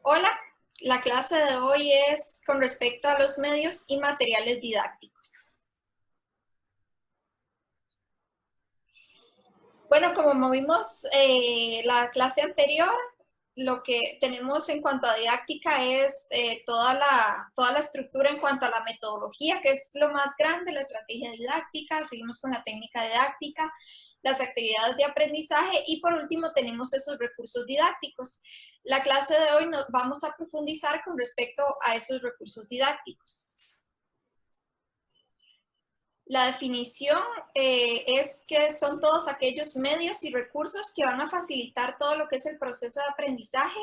Hola, la clase de hoy es con respecto a los medios y materiales didácticos. Bueno, como movimos la clase anterior, lo que tenemos en cuanto a didáctica es toda la estructura en cuanto a la metodología, que es lo más grande, la estrategia didáctica, seguimos con la técnica didáctica, las actividades de aprendizaje y por último tenemos esos recursos didácticos. La clase de hoy vamos a profundizar con respecto a esos recursos didácticos. La definición es que son todos aquellos medios y recursos que van a facilitar todo lo que es el proceso de aprendizaje,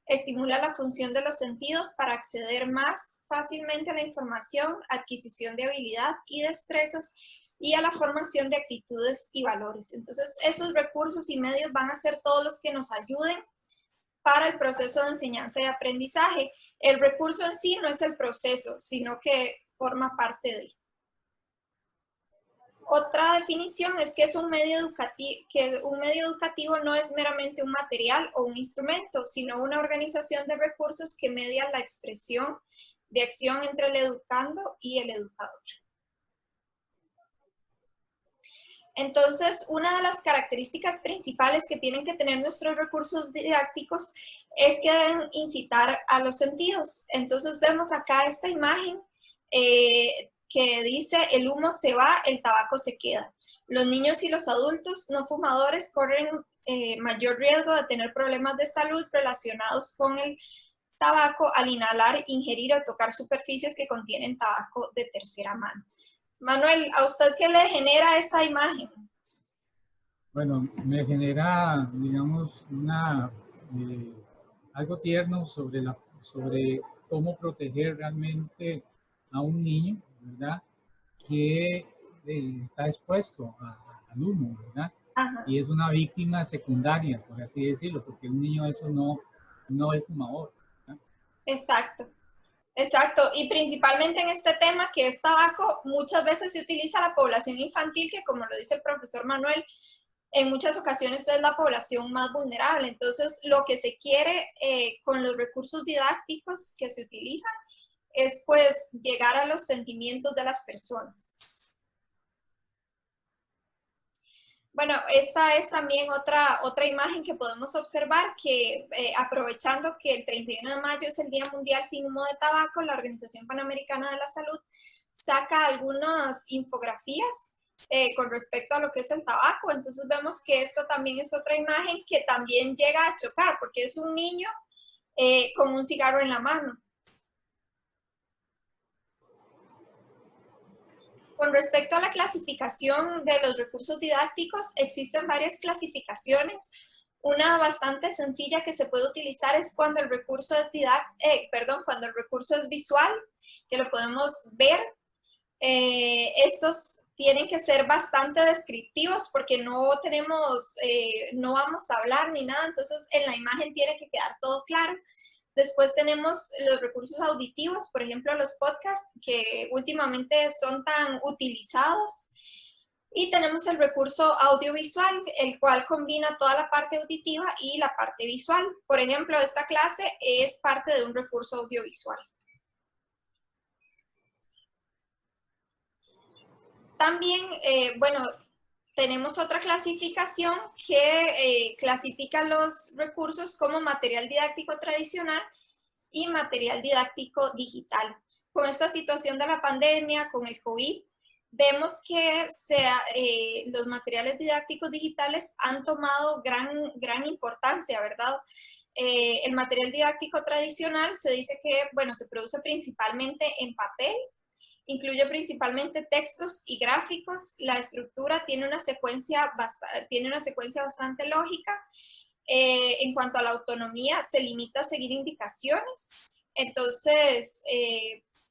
estimula la función de los sentidos para acceder más fácilmente a la información, adquisición de habilidad y destrezas y a la formación de actitudes y valores. Entonces, esos recursos y medios van a ser todos los que nos ayuden para el proceso de enseñanza y aprendizaje. El recurso en sí no es el proceso, sino que forma parte de. Otra definición es que un medio educativo no es meramente un material o un instrumento, sino una organización de recursos que median la expresión de acción entre el educando y el educador. Entonces, una de las características principales que tienen que tener nuestros recursos didácticos es que deben incitar a los sentidos. Entonces, vemos acá esta imagen que dice: el humo se va, el tabaco se queda. Los niños y los adultos no fumadores corren mayor riesgo de tener problemas de salud relacionados con el tabaco al inhalar, ingerir o tocar superficies que contienen tabaco de tercera mano. Manuel, ¿a usted qué le genera esta imagen? Bueno, me genera, digamos, algo tierno sobre cómo proteger realmente a un niño, ¿verdad? Que está expuesto al humo, ¿verdad? Ajá. Y es una víctima secundaria, por así decirlo, porque un niño eso no es fumador, ¿verdad? Exacto, exacto. Y principalmente en este tema que es tabaco, muchas veces se utiliza la población infantil, que como lo dice el profesor Manuel, en muchas ocasiones es la población más vulnerable. Entonces, lo que se quiere con los recursos didácticos que se utilizan es pues llegar a los sentimientos de las personas. Bueno, esta es también otra imagen que podemos observar que aprovechando que el 31 de mayo es el Día Mundial sin Humo de Tabaco, la Organización Panamericana de la Salud saca algunas infografías con respecto a lo que es el tabaco. Entonces vemos que esta también es otra imagen que también llega a chocar porque es un niño con un cigarro en la mano. Con respecto a la clasificación de los recursos didácticos, existen varias clasificaciones. Una bastante sencilla que se puede utilizar es cuando el recurso es cuando el recurso es visual, que lo podemos ver. Estos tienen que ser bastante descriptivos porque no vamos a hablar ni nada, entonces en la imagen tiene que quedar todo claro. Después tenemos los recursos auditivos, por ejemplo, los podcasts, que últimamente son tan utilizados. Y tenemos el recurso audiovisual, el cual combina toda la parte auditiva y la parte visual. Por ejemplo, esta clase es parte de un recurso audiovisual. También, bueno, tenemos otra clasificación que clasifica los recursos como material didáctico tradicional y material didáctico digital. Con esta situación de la pandemia, con el COVID, vemos que los materiales didácticos digitales han tomado gran importancia, ¿verdad? El material didáctico tradicional se dice que, bueno, se produce principalmente en papel, incluye principalmente textos y gráficos. La estructura tiene una secuencia bastante lógica. En cuanto a la autonomía, se limita a seguir indicaciones. Entonces,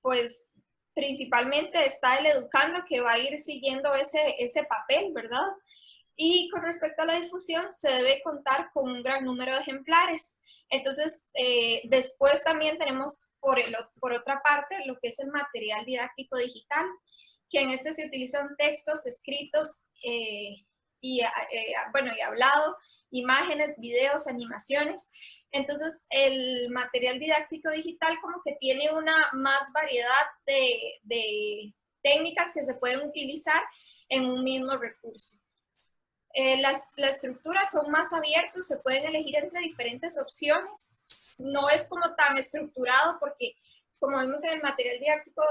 pues principalmente está el educando que va a ir siguiendo ese papel, ¿verdad? Y con respecto a la difusión, se debe contar con un gran número de ejemplares. Entonces, después también tenemos por otra parte lo que es el material didáctico digital, que en este se utilizan textos escritos y hablado, imágenes, videos, animaciones. Entonces, el material didáctico digital como que tiene una más variedad de técnicas que se pueden utilizar en un mismo recurso. Las estructuras son más abiertas, se pueden elegir entre diferentes opciones. No es como tan estructurado porque, como vemos en el material didáctico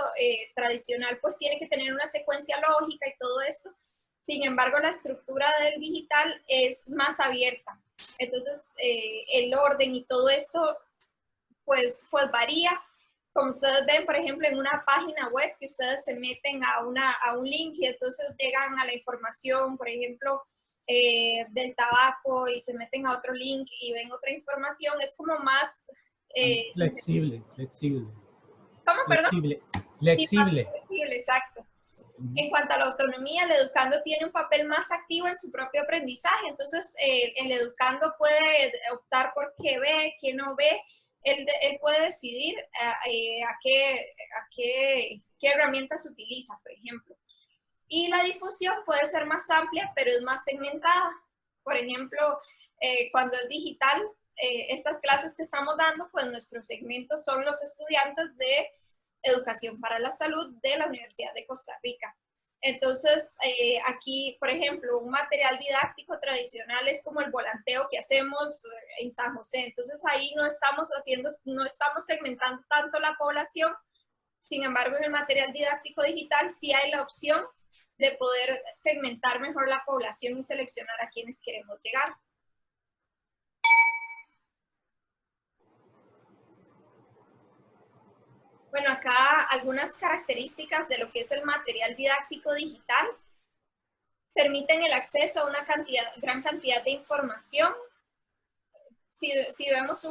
tradicional, pues tiene que tener una secuencia lógica y todo esto. Sin embargo, la estructura del digital es más abierta. Entonces, el orden y todo esto, pues varía. Como ustedes ven, por ejemplo, en una página web que ustedes se meten a un link y entonces llegan a la información, por ejemplo, del tabaco y se meten a otro link y ven otra información, es como más... flexible. ¿Cómo, perdón? Sí, más Flexible. flexible, exacto. En cuanto a la autonomía, el educando tiene un papel más activo en su propio aprendizaje, entonces el educando puede optar por qué ve, qué no ve, él puede decidir qué herramientas utiliza, por ejemplo. Y la difusión puede ser más amplia, pero es más segmentada. Por ejemplo, cuando es digital, estas clases que estamos dando, pues nuestros segmentos son los estudiantes de Educación para la Salud de la Universidad de Costa Rica. Entonces, aquí, por ejemplo, un material didáctico tradicional es como el volanteo que hacemos en San José. Entonces, ahí no estamos segmentando tanto la población. Sin embargo, en el material didáctico digital sí hay la opción de poder segmentar mejor la población y seleccionar a quienes queremos llegar. Bueno, acá algunas características de lo que es el material didáctico digital. Permiten el acceso a una gran cantidad de información. Si vemos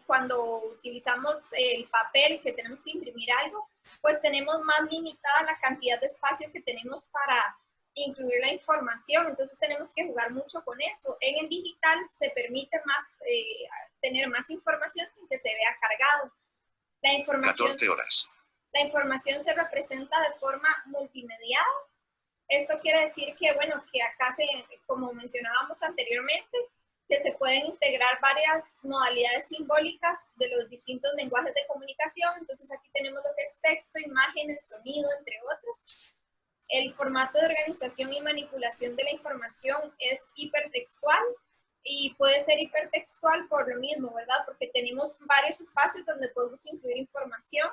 cuando utilizamos el papel, que tenemos que imprimir algo, pues tenemos más limitada la cantidad de espacio que tenemos para incluir la información, entonces tenemos que jugar mucho con eso. En el digital se permite tener más información sin que se vea cargado. La información, 14 horas. La información se representa de forma multimediada. Esto quiere decir que, bueno, que acá, como mencionábamos anteriormente, que se pueden integrar varias modalidades simbólicas de los distintos lenguajes de comunicación. Entonces aquí tenemos lo que es texto, imágenes, sonido, entre otros. El formato de organización y manipulación de la información es hipertextual y puede ser hipertextual por lo mismo, ¿verdad? Porque tenemos varios espacios donde podemos incluir información.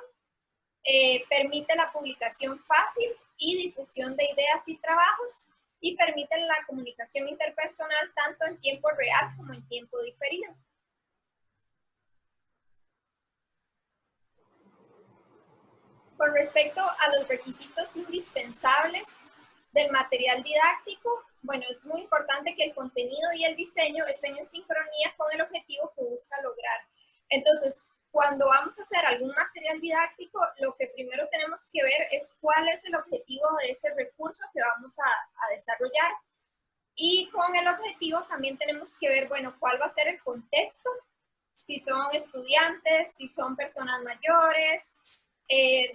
Permite la publicación fácil y difusión de ideas y trabajos y permiten la comunicación interpersonal tanto en tiempo real como en tiempo diferido. Con respecto a los requisitos indispensables del material didáctico, bueno, es muy importante que el contenido y el diseño estén en sincronía con el objetivo que busca lograr. Entonces, cuando vamos a hacer algún material didáctico, lo que primero tenemos que ver es cuál es el objetivo de ese recurso que vamos a desarrollar. Y con el objetivo también tenemos que ver, bueno, cuál va a ser el contexto, si son estudiantes, si son personas mayores.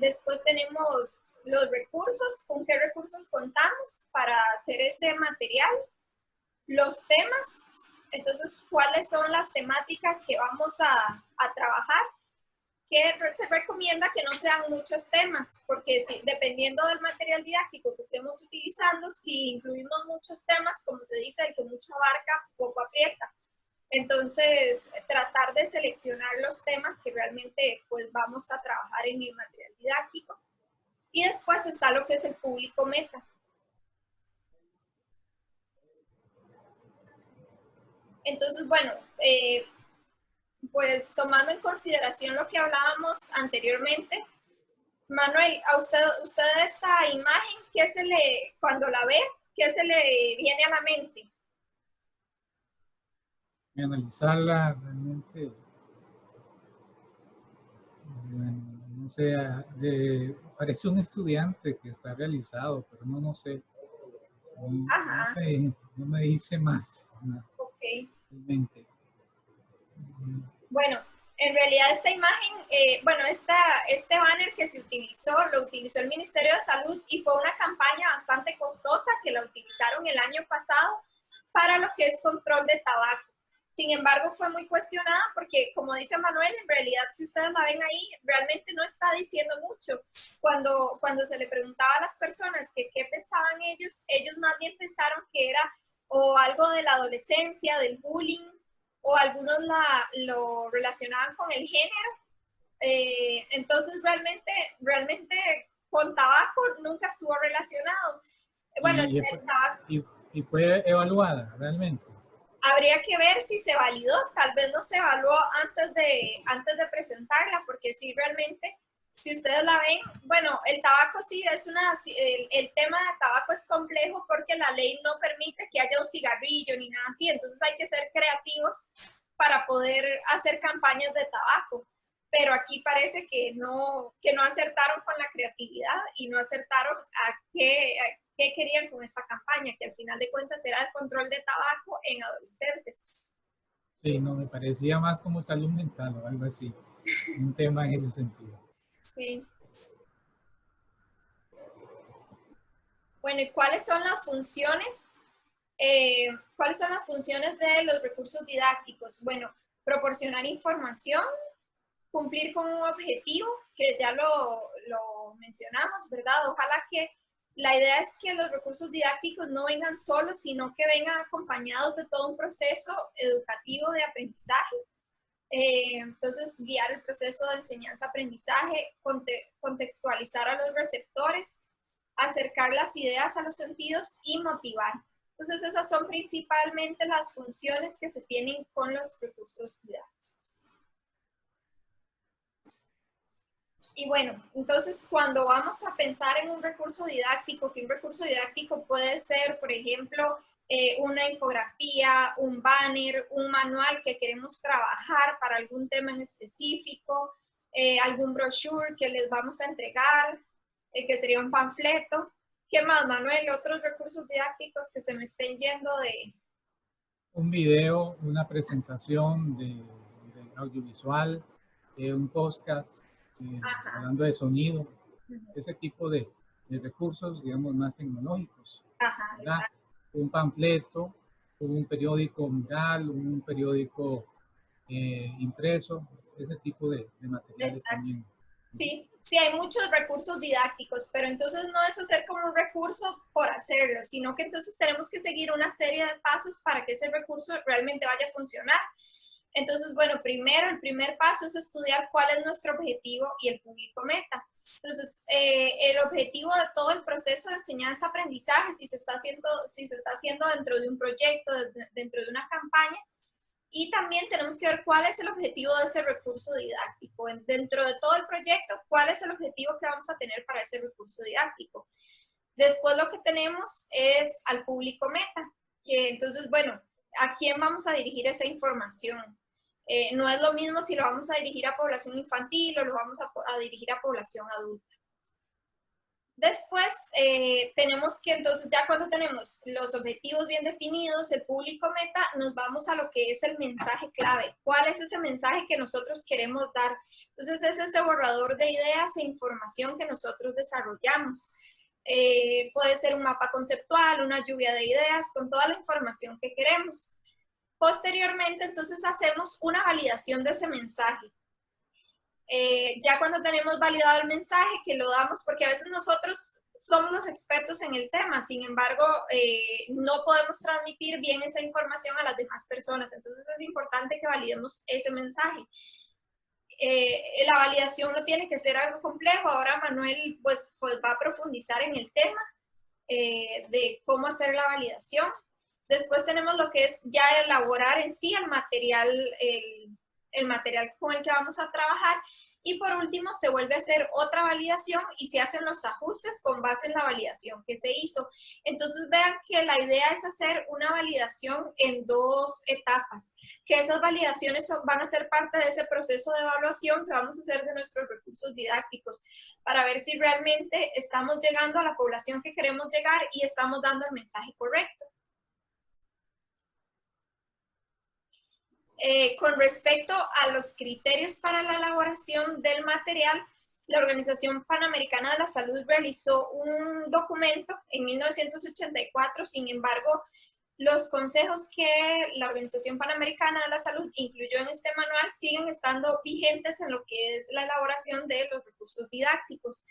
Después tenemos los recursos, con qué recursos contamos para hacer ese material, los temas. Entonces, ¿cuáles son las temáticas que vamos a trabajar? Que se recomienda que no sean muchos temas, porque dependiendo del material didáctico que estemos utilizando, si incluimos muchos temas, como se dice, el que mucho abarca, poco aprieta. Entonces, tratar de seleccionar los temas que realmente pues, vamos a trabajar en el material didáctico. Y después está lo que es el público meta. Entonces, bueno, pues tomando en consideración lo que hablábamos anteriormente, Manuel, a usted esta imagen, cuando la ve, ¿qué se le viene a la mente? Y analizarla realmente, bueno, no sé, parece un estudiante que está realizado, pero no sé. Ajá. No me dice más. Ok. Realmente. Bueno, en realidad esta imagen, bueno, este banner que se lo utilizó el Ministerio de Salud y fue una campaña bastante costosa que la utilizaron el año pasado para lo que es control de tabaco. Sin embargo, fue muy cuestionada porque, como dice Manuel, en realidad, si ustedes la ven ahí, realmente no está diciendo mucho. Cuando se le preguntaba a las personas que qué pensaban ellos más bien pensaron que era o algo de la adolescencia, del bullying, o algunos lo relacionaban con el género. Entonces, realmente con tabaco nunca estuvo relacionado. Bueno, Y, el tabaco y fue evaluada realmente. habría que ver si se validó, tal vez no se evaluó antes de presentarla, porque sí, realmente, si ustedes la ven, bueno, el tabaco sí es el tema de tabaco es complejo porque la ley no permite que haya un cigarrillo ni nada así, entonces hay que ser creativos para poder hacer campañas de tabaco. Pero aquí parece que no acertaron con la creatividad y no acertaron qué querían con esta campaña, que al final de cuentas era el control de tabaco en adolescentes. Sí, no, me parecía más como salud mental o algo así, un tema en ese sentido. Sí. Bueno, ¿y cuáles son las funciones? ¿Cuáles son las funciones de los recursos didácticos? Bueno, proporcionar información, cumplir con un objetivo, que ya lo mencionamos, ¿verdad? Ojalá que la idea es que los recursos didácticos no vengan solos, sino que vengan acompañados de todo un proceso educativo de aprendizaje. Entonces, guiar el proceso de enseñanza-aprendizaje, contextualizar a los receptores, acercar las ideas a los sentidos y motivar. Entonces, esas son principalmente las funciones que se tienen con los recursos didácticos. Y bueno, entonces cuando vamos a pensar en un recurso didáctico, que un recurso didáctico puede ser, por ejemplo, una infografía, un banner, un manual que queremos trabajar para algún tema en específico, algún brochure que les vamos a entregar, que sería un panfleto. ¿Qué más, Manuel? Otros recursos didácticos que se me estén yendo de... Un video, una presentación de audiovisual, un podcast, hablando de sonido, ese tipo de recursos, digamos, más tecnológicos, Ajá, ¿verdad? exacto. Un panfleto, un periódico mural, un periódico impreso, ese tipo de materiales Exacto. también. Sí, sí, hay muchos recursos didácticos, pero entonces no es hacer como un recurso por hacerlo, sino que entonces tenemos que seguir una serie de pasos para que ese recurso realmente vaya a funcionar. Entonces, bueno, primero, el primer paso es estudiar cuál es nuestro objetivo y el público meta. Entonces, el objetivo de todo el proceso de enseñanza-aprendizaje, si se está haciendo dentro de un proyecto, dentro de una campaña, y también tenemos que ver cuál es el objetivo de ese recurso didáctico. Dentro de todo el proyecto, cuál es el objetivo que vamos a tener para ese recurso didáctico. Después lo que tenemos es al público meta, que entonces, bueno, ¿a quién vamos a dirigir esa información? No es lo mismo si lo vamos a dirigir a población infantil o lo vamos a dirigir a población adulta. Después tenemos que, entonces ya cuando tenemos los objetivos bien definidos, el público meta, nos vamos a lo que es el mensaje clave. ¿Cuál es ese mensaje que nosotros queremos dar? Entonces es ese borrador de ideas e información que nosotros desarrollamos. Puede ser un mapa conceptual, una lluvia de ideas con toda la información que queremos. Posteriormente, entonces hacemos una validación de ese mensaje. Ya cuando tenemos validado el mensaje, que lo damos, porque a veces nosotros somos los expertos en el tema, sin embargo, no podemos transmitir bien esa información a las demás personas, entonces es importante que validemos ese mensaje. La validación no tiene que ser algo complejo, ahora Manuel pues va a profundizar en el tema de cómo hacer la validación. Después tenemos lo que es ya elaborar en sí el material con el que vamos a trabajar, y por último se vuelve a hacer otra validación y se hacen los ajustes con base en la validación que se hizo. Entonces vean que la idea es hacer una validación en dos etapas, que esas validaciones van a ser parte de ese proceso de evaluación que vamos a hacer de nuestros recursos didácticos, para ver si realmente estamos llegando a la población que queremos llegar y estamos dando el mensaje correcto. Con respecto a los criterios para la elaboración del material, la Organización Panamericana de la Salud realizó un documento en 1984, sin embargo, los consejos que la Organización Panamericana de la Salud incluyó en este manual siguen estando vigentes en lo que es la elaboración de los recursos didácticos.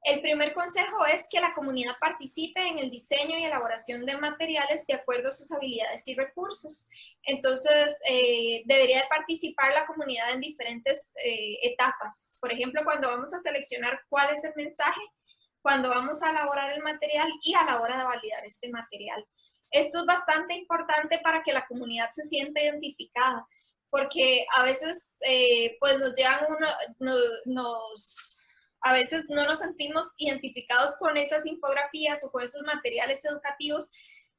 El primer consejo es que la comunidad participe en el diseño y elaboración de materiales de acuerdo a sus habilidades y recursos. Entonces, debería de participar la comunidad en diferentes etapas. Por ejemplo, cuando vamos a seleccionar cuál es el mensaje, cuando vamos a elaborar el material y a la hora de validar este material. Esto es bastante importante para que la comunidad se sienta identificada, porque a veces pues nos llegan a veces no nos sentimos identificados con esas infografías o con esos materiales educativos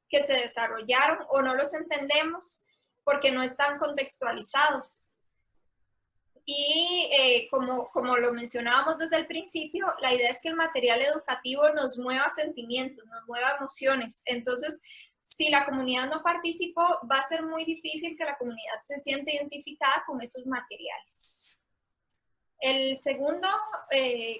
que se desarrollaron o no los entendemos porque no están contextualizados. Y como lo mencionábamos desde el principio, la idea es que el material educativo nos mueva sentimientos, nos mueva emociones. Entonces, si la comunidad no participó, va a ser muy difícil que la comunidad se sienta identificada con esos materiales. El segundo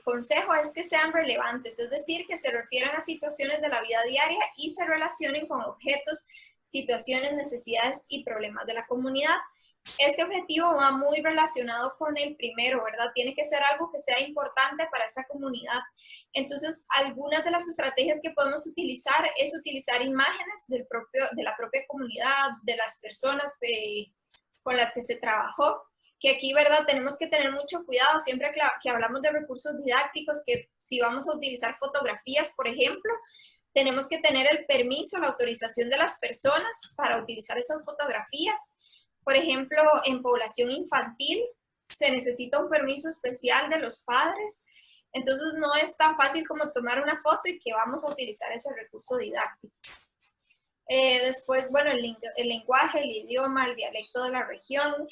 consejo es que sean relevantes, es decir, que se refieran a situaciones de la vida diaria y se relacionen con objetos, situaciones, necesidades y problemas de la comunidad. Este objetivo va muy relacionado con el primero, ¿verdad? Tiene que ser algo que sea importante para esa comunidad. Entonces, algunas de las estrategias que podemos utilizar es utilizar imágenes de la propia comunidad, de las personas con las que se trabajó, que aquí, ¿verdad? Tenemos que tener mucho cuidado siempre que hablamos de recursos didácticos, que si vamos a utilizar fotografías, por ejemplo, tenemos que tener el permiso, la autorización de las personas para utilizar esas fotografías. Por ejemplo, en población infantil se necesita un permiso especial de los padres, entonces no es tan fácil como tomar una foto y que vamos a utilizar ese recurso didáctico. Después, bueno, el lenguaje, el idioma, el dialecto de la región.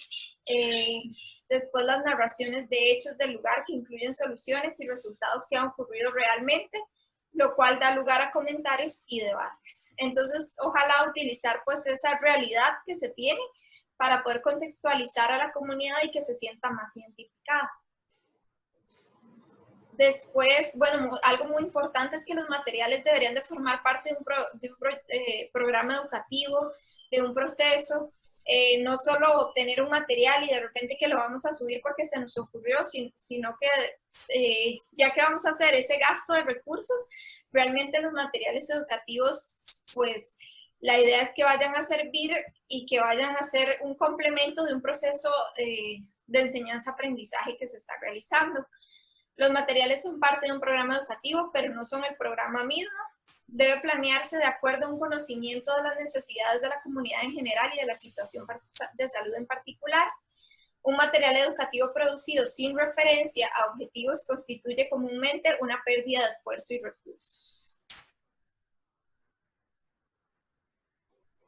Después las narraciones de hechos del lugar que incluyen soluciones y resultados que han ocurrido realmente, lo cual da lugar a comentarios y debates. Entonces, ojalá utilizar pues esa realidad que se tiene para poder contextualizar a la comunidad y que se sienta más identificada. Después, bueno, algo muy importante es que los materiales deberían de formar parte de un programa educativo, de un proceso, no solo obtener un material y de repente que lo vamos a subir porque se nos ocurrió, sino que ya que vamos a hacer ese gasto de recursos, realmente los materiales educativos, pues la idea es que vayan a servir y que vayan a ser un complemento de un proceso de enseñanza-aprendizaje que se está realizando. Los materiales son parte de un programa educativo, pero no son el programa mismo. Debe planearse de acuerdo a un conocimiento de las necesidades de la comunidad en general y de la situación de salud en particular. Un material educativo producido sin referencia a objetivos constituye comúnmente una pérdida de esfuerzo y recursos.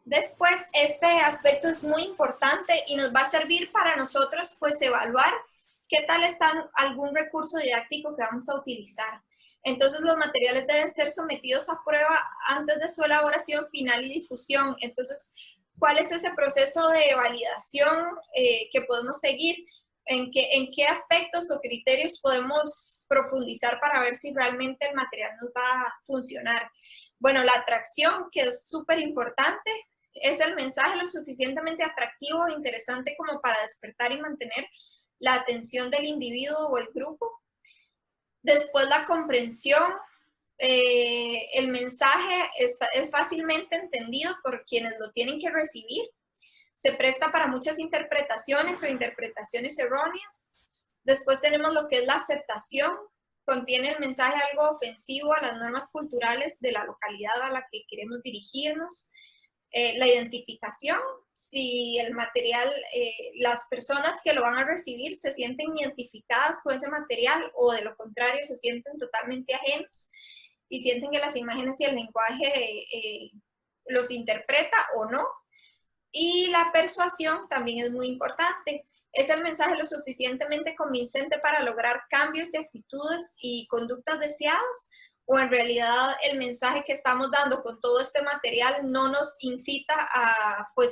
Después, este aspecto es muy importante y nos va a servir para nosotros pues evaluar qué tal está algún recurso didáctico que vamos a utilizar. Entonces, los materiales deben ser sometidos a prueba antes de su elaboración final y difusión. Entonces, ¿cuál es ese proceso de validación que podemos seguir? ¿En qué aspectos o criterios podemos profundizar para ver si realmente el material nos va a funcionar? Bueno, la atracción, que es súper importante. ¿Es el mensaje lo suficientemente atractivo e interesante como para despertar y mantener la atención del individuo o el grupo? Después, la comprensión. El mensaje es fácilmente entendido por quienes lo tienen que recibir. Se presta para muchas interpretaciones o interpretaciones erróneas. Después tenemos lo que es la aceptación. Contiene el mensaje algo ofensivo a las normas culturales de la localidad a la que queremos dirigirnos. La identificación, si el material, las personas que lo van a recibir se sienten identificadas con ese material o de lo contrario se sienten totalmente ajenos y sienten que las imágenes y el lenguaje los interpreta o no. Y la persuasión también es muy importante. ¿Es el mensaje lo suficientemente convincente para lograr cambios de actitudes y conductas deseadas? ¿O en realidad el mensaje que estamos dando con todo este material no nos incita a, pues,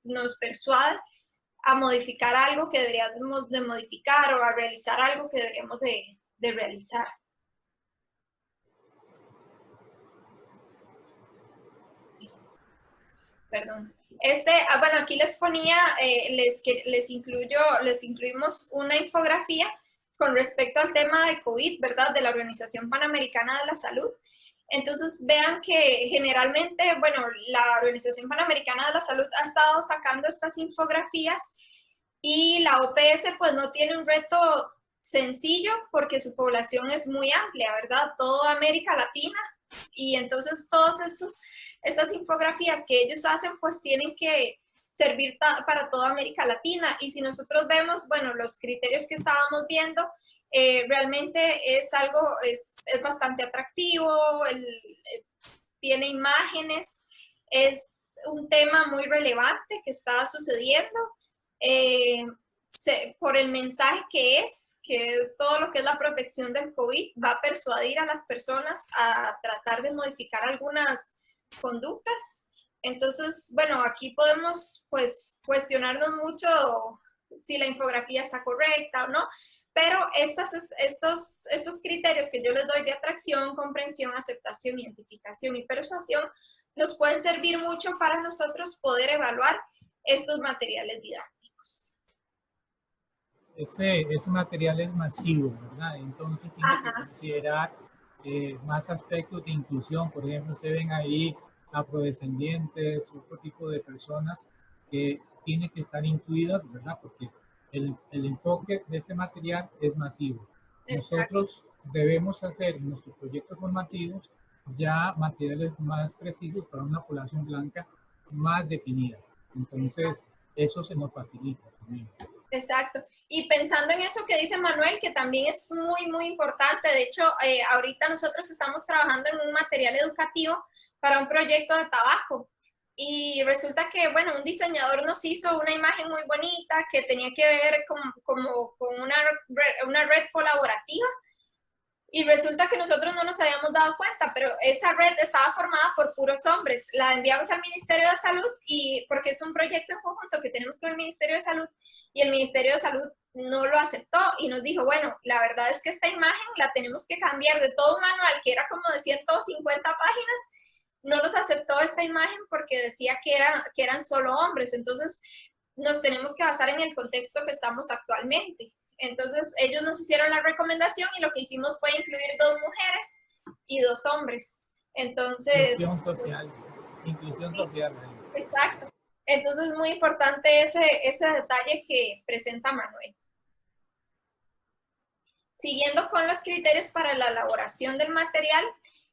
nos persuade a modificar algo que deberíamos de modificar o a realizar algo que deberíamos de realizar? Perdón. Bueno, aquí les ponía, les incluimos una infografía con respecto al tema de COVID, ¿verdad? De la Organización Panamericana de la Salud. Entonces, vean que generalmente, bueno, la Organización Panamericana de la Salud ha estado sacando estas infografías y la OPS pues no tiene un reto sencillo porque su población es muy amplia, ¿verdad? Toda América Latina. Y entonces estas infografías que ellos hacen pues tienen que servir para toda América Latina. Y si nosotros vemos, bueno, los criterios que estábamos viendo, realmente es bastante atractivo, tiene imágenes, es un tema muy relevante que está sucediendo. Por el mensaje que es todo lo que es la protección del COVID, va a persuadir a las personas a tratar de modificar algunas conductas. Entonces, bueno, aquí podemos pues cuestionarnos mucho si la infografía está correcta o no, pero estos criterios que yo les doy de atracción, comprensión, aceptación, identificación y persuasión nos pueden servir mucho para nosotros poder evaluar estos materiales didácticos. Ese material es masivo, ¿verdad? Entonces tiene que Ajá. considerar más aspectos de inclusión. Por ejemplo, se ven ahí afrodescendientes, otro tipo de personas que tienen que estar incluidas, ¿verdad? Porque el enfoque de este material es masivo. Exacto. Nosotros debemos hacer en nuestros proyectos formativos ya materiales más precisos para una población blanca más definida. Entonces, eso se nos facilita también. Exacto. Y pensando en eso que dice Manuel, que también es muy, muy importante, de hecho, ahorita nosotros estamos trabajando en un material educativo para un proyecto de tabaco. Y resulta que, bueno, un diseñador nos hizo una imagen muy bonita que tenía que ver con una red colaborativa. Y resulta que nosotros no nos habíamos dado cuenta, pero esa red estaba formada por puros hombres. La enviamos al Ministerio de Salud y porque es un proyecto en conjunto que tenemos con el Ministerio de Salud y el Ministerio de Salud no lo aceptó y nos dijo, bueno, la verdad es que esta imagen la tenemos que cambiar de todo un manual que era como de 150 páginas, no nos aceptó esta imagen porque decía que eran solo hombres. Entonces, nos tenemos que basar en el contexto que estamos actualmente. Entonces, ellos nos hicieron la recomendación y lo que hicimos fue incluir 2 mujeres y 2 hombres. Entonces, Inclusión social, inclusión sí, social. exacto. Entonces, es muy importante ese detalle que presenta Manuel. Siguiendo con los criterios para la elaboración del material,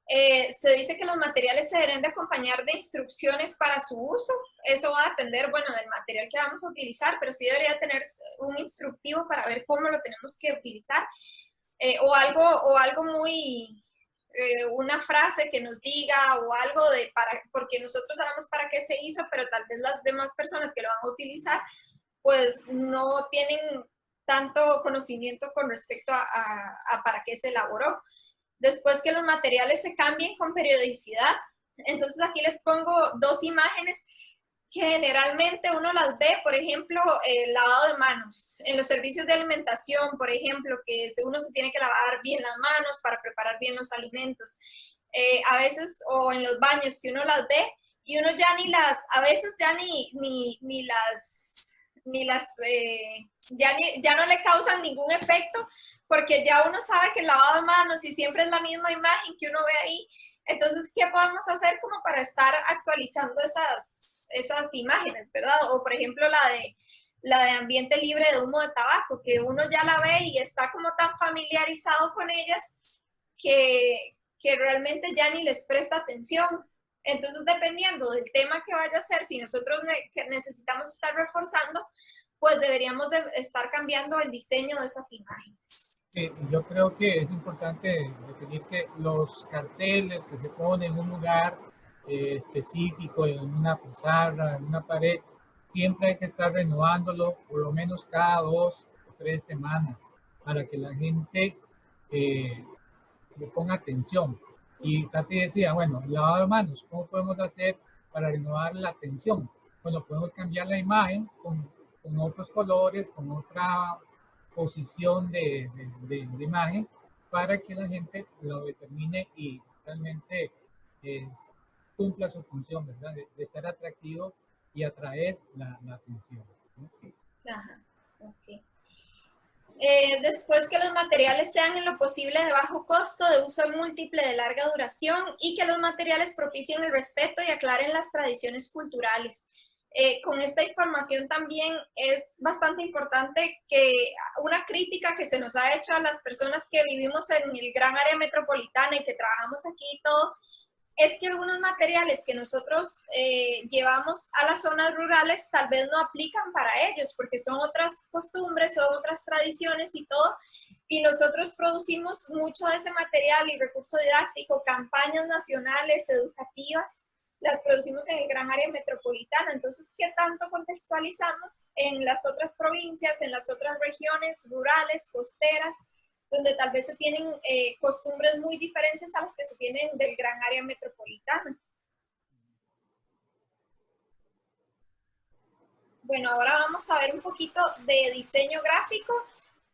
se dice que los materiales se deben de acompañar de instrucciones para su uso. Eso va a depender, bueno, del material que vamos a utilizar, pero sí debería tener un instructivo para ver cómo lo tenemos que utilizar. O algo muy, una frase que nos diga o algo porque nosotros sabemos para qué se hizo, pero tal vez las demás personas que lo van a utilizar, pues no tienen tanto conocimiento con respecto a para qué se elaboró. Después que los materiales se cambien con periodicidad. Entonces aquí les pongo 2 imágenes que generalmente uno las ve, por ejemplo, el lavado de manos. En los servicios de alimentación, por ejemplo, que uno se tiene que lavar bien las manos para preparar bien los alimentos. A veces, o en los baños, que uno las ve y uno ya a veces ya ya no le causan ningún efecto porque ya uno sabe que el lavado de manos y siempre es la misma imagen que uno ve ahí. Entonces, ¿qué podemos hacer como para estar actualizando esas imágenes, verdad? O, por ejemplo, la de ambiente libre de humo de tabaco, que uno ya la ve y está como tan familiarizado con ellas que realmente ya ni les presta atención. Entonces, dependiendo del tema que vaya a ser, si nosotros necesitamos estar reforzando, pues deberíamos de estar cambiando el diseño de esas imágenes. Yo creo que es importante definir que los carteles que se ponen en un lugar específico, en una pizarra, en una pared, siempre hay que estar renovándolo por lo menos cada 2 o 3 semanas para que la gente le ponga atención. Y Tati decía, bueno, lavado de manos, ¿cómo podemos hacer para renovar la atención? Bueno, podemos cambiar la imagen con otros colores, con otra posición de imagen para que la gente lo determine y realmente cumpla su función, ¿verdad? De ser atractivo y atraer la atención, ¿no? Ajá, ok. Después que los materiales sean en lo posible de bajo costo, de uso múltiple, de larga duración y que los materiales propicien el respeto y aclaren las tradiciones culturales. Con esta información también es bastante importante que una crítica que se nos ha hecho a las personas que vivimos en el gran área metropolitana y que trabajamos aquí y todo, es que algunos materiales que nosotros llevamos a las zonas rurales tal vez no aplican para ellos, porque son otras costumbres, son otras tradiciones y todo, y nosotros producimos mucho de ese material y recurso didáctico, campañas nacionales, educativas, las producimos en el gran área metropolitana. Entonces, ¿qué tanto contextualizamos en las otras provincias, en las otras regiones rurales, costeras, donde tal vez se tienen costumbres muy diferentes a las que se tienen del gran área metropolitana? Bueno, ahora vamos a ver un poquito de diseño gráfico,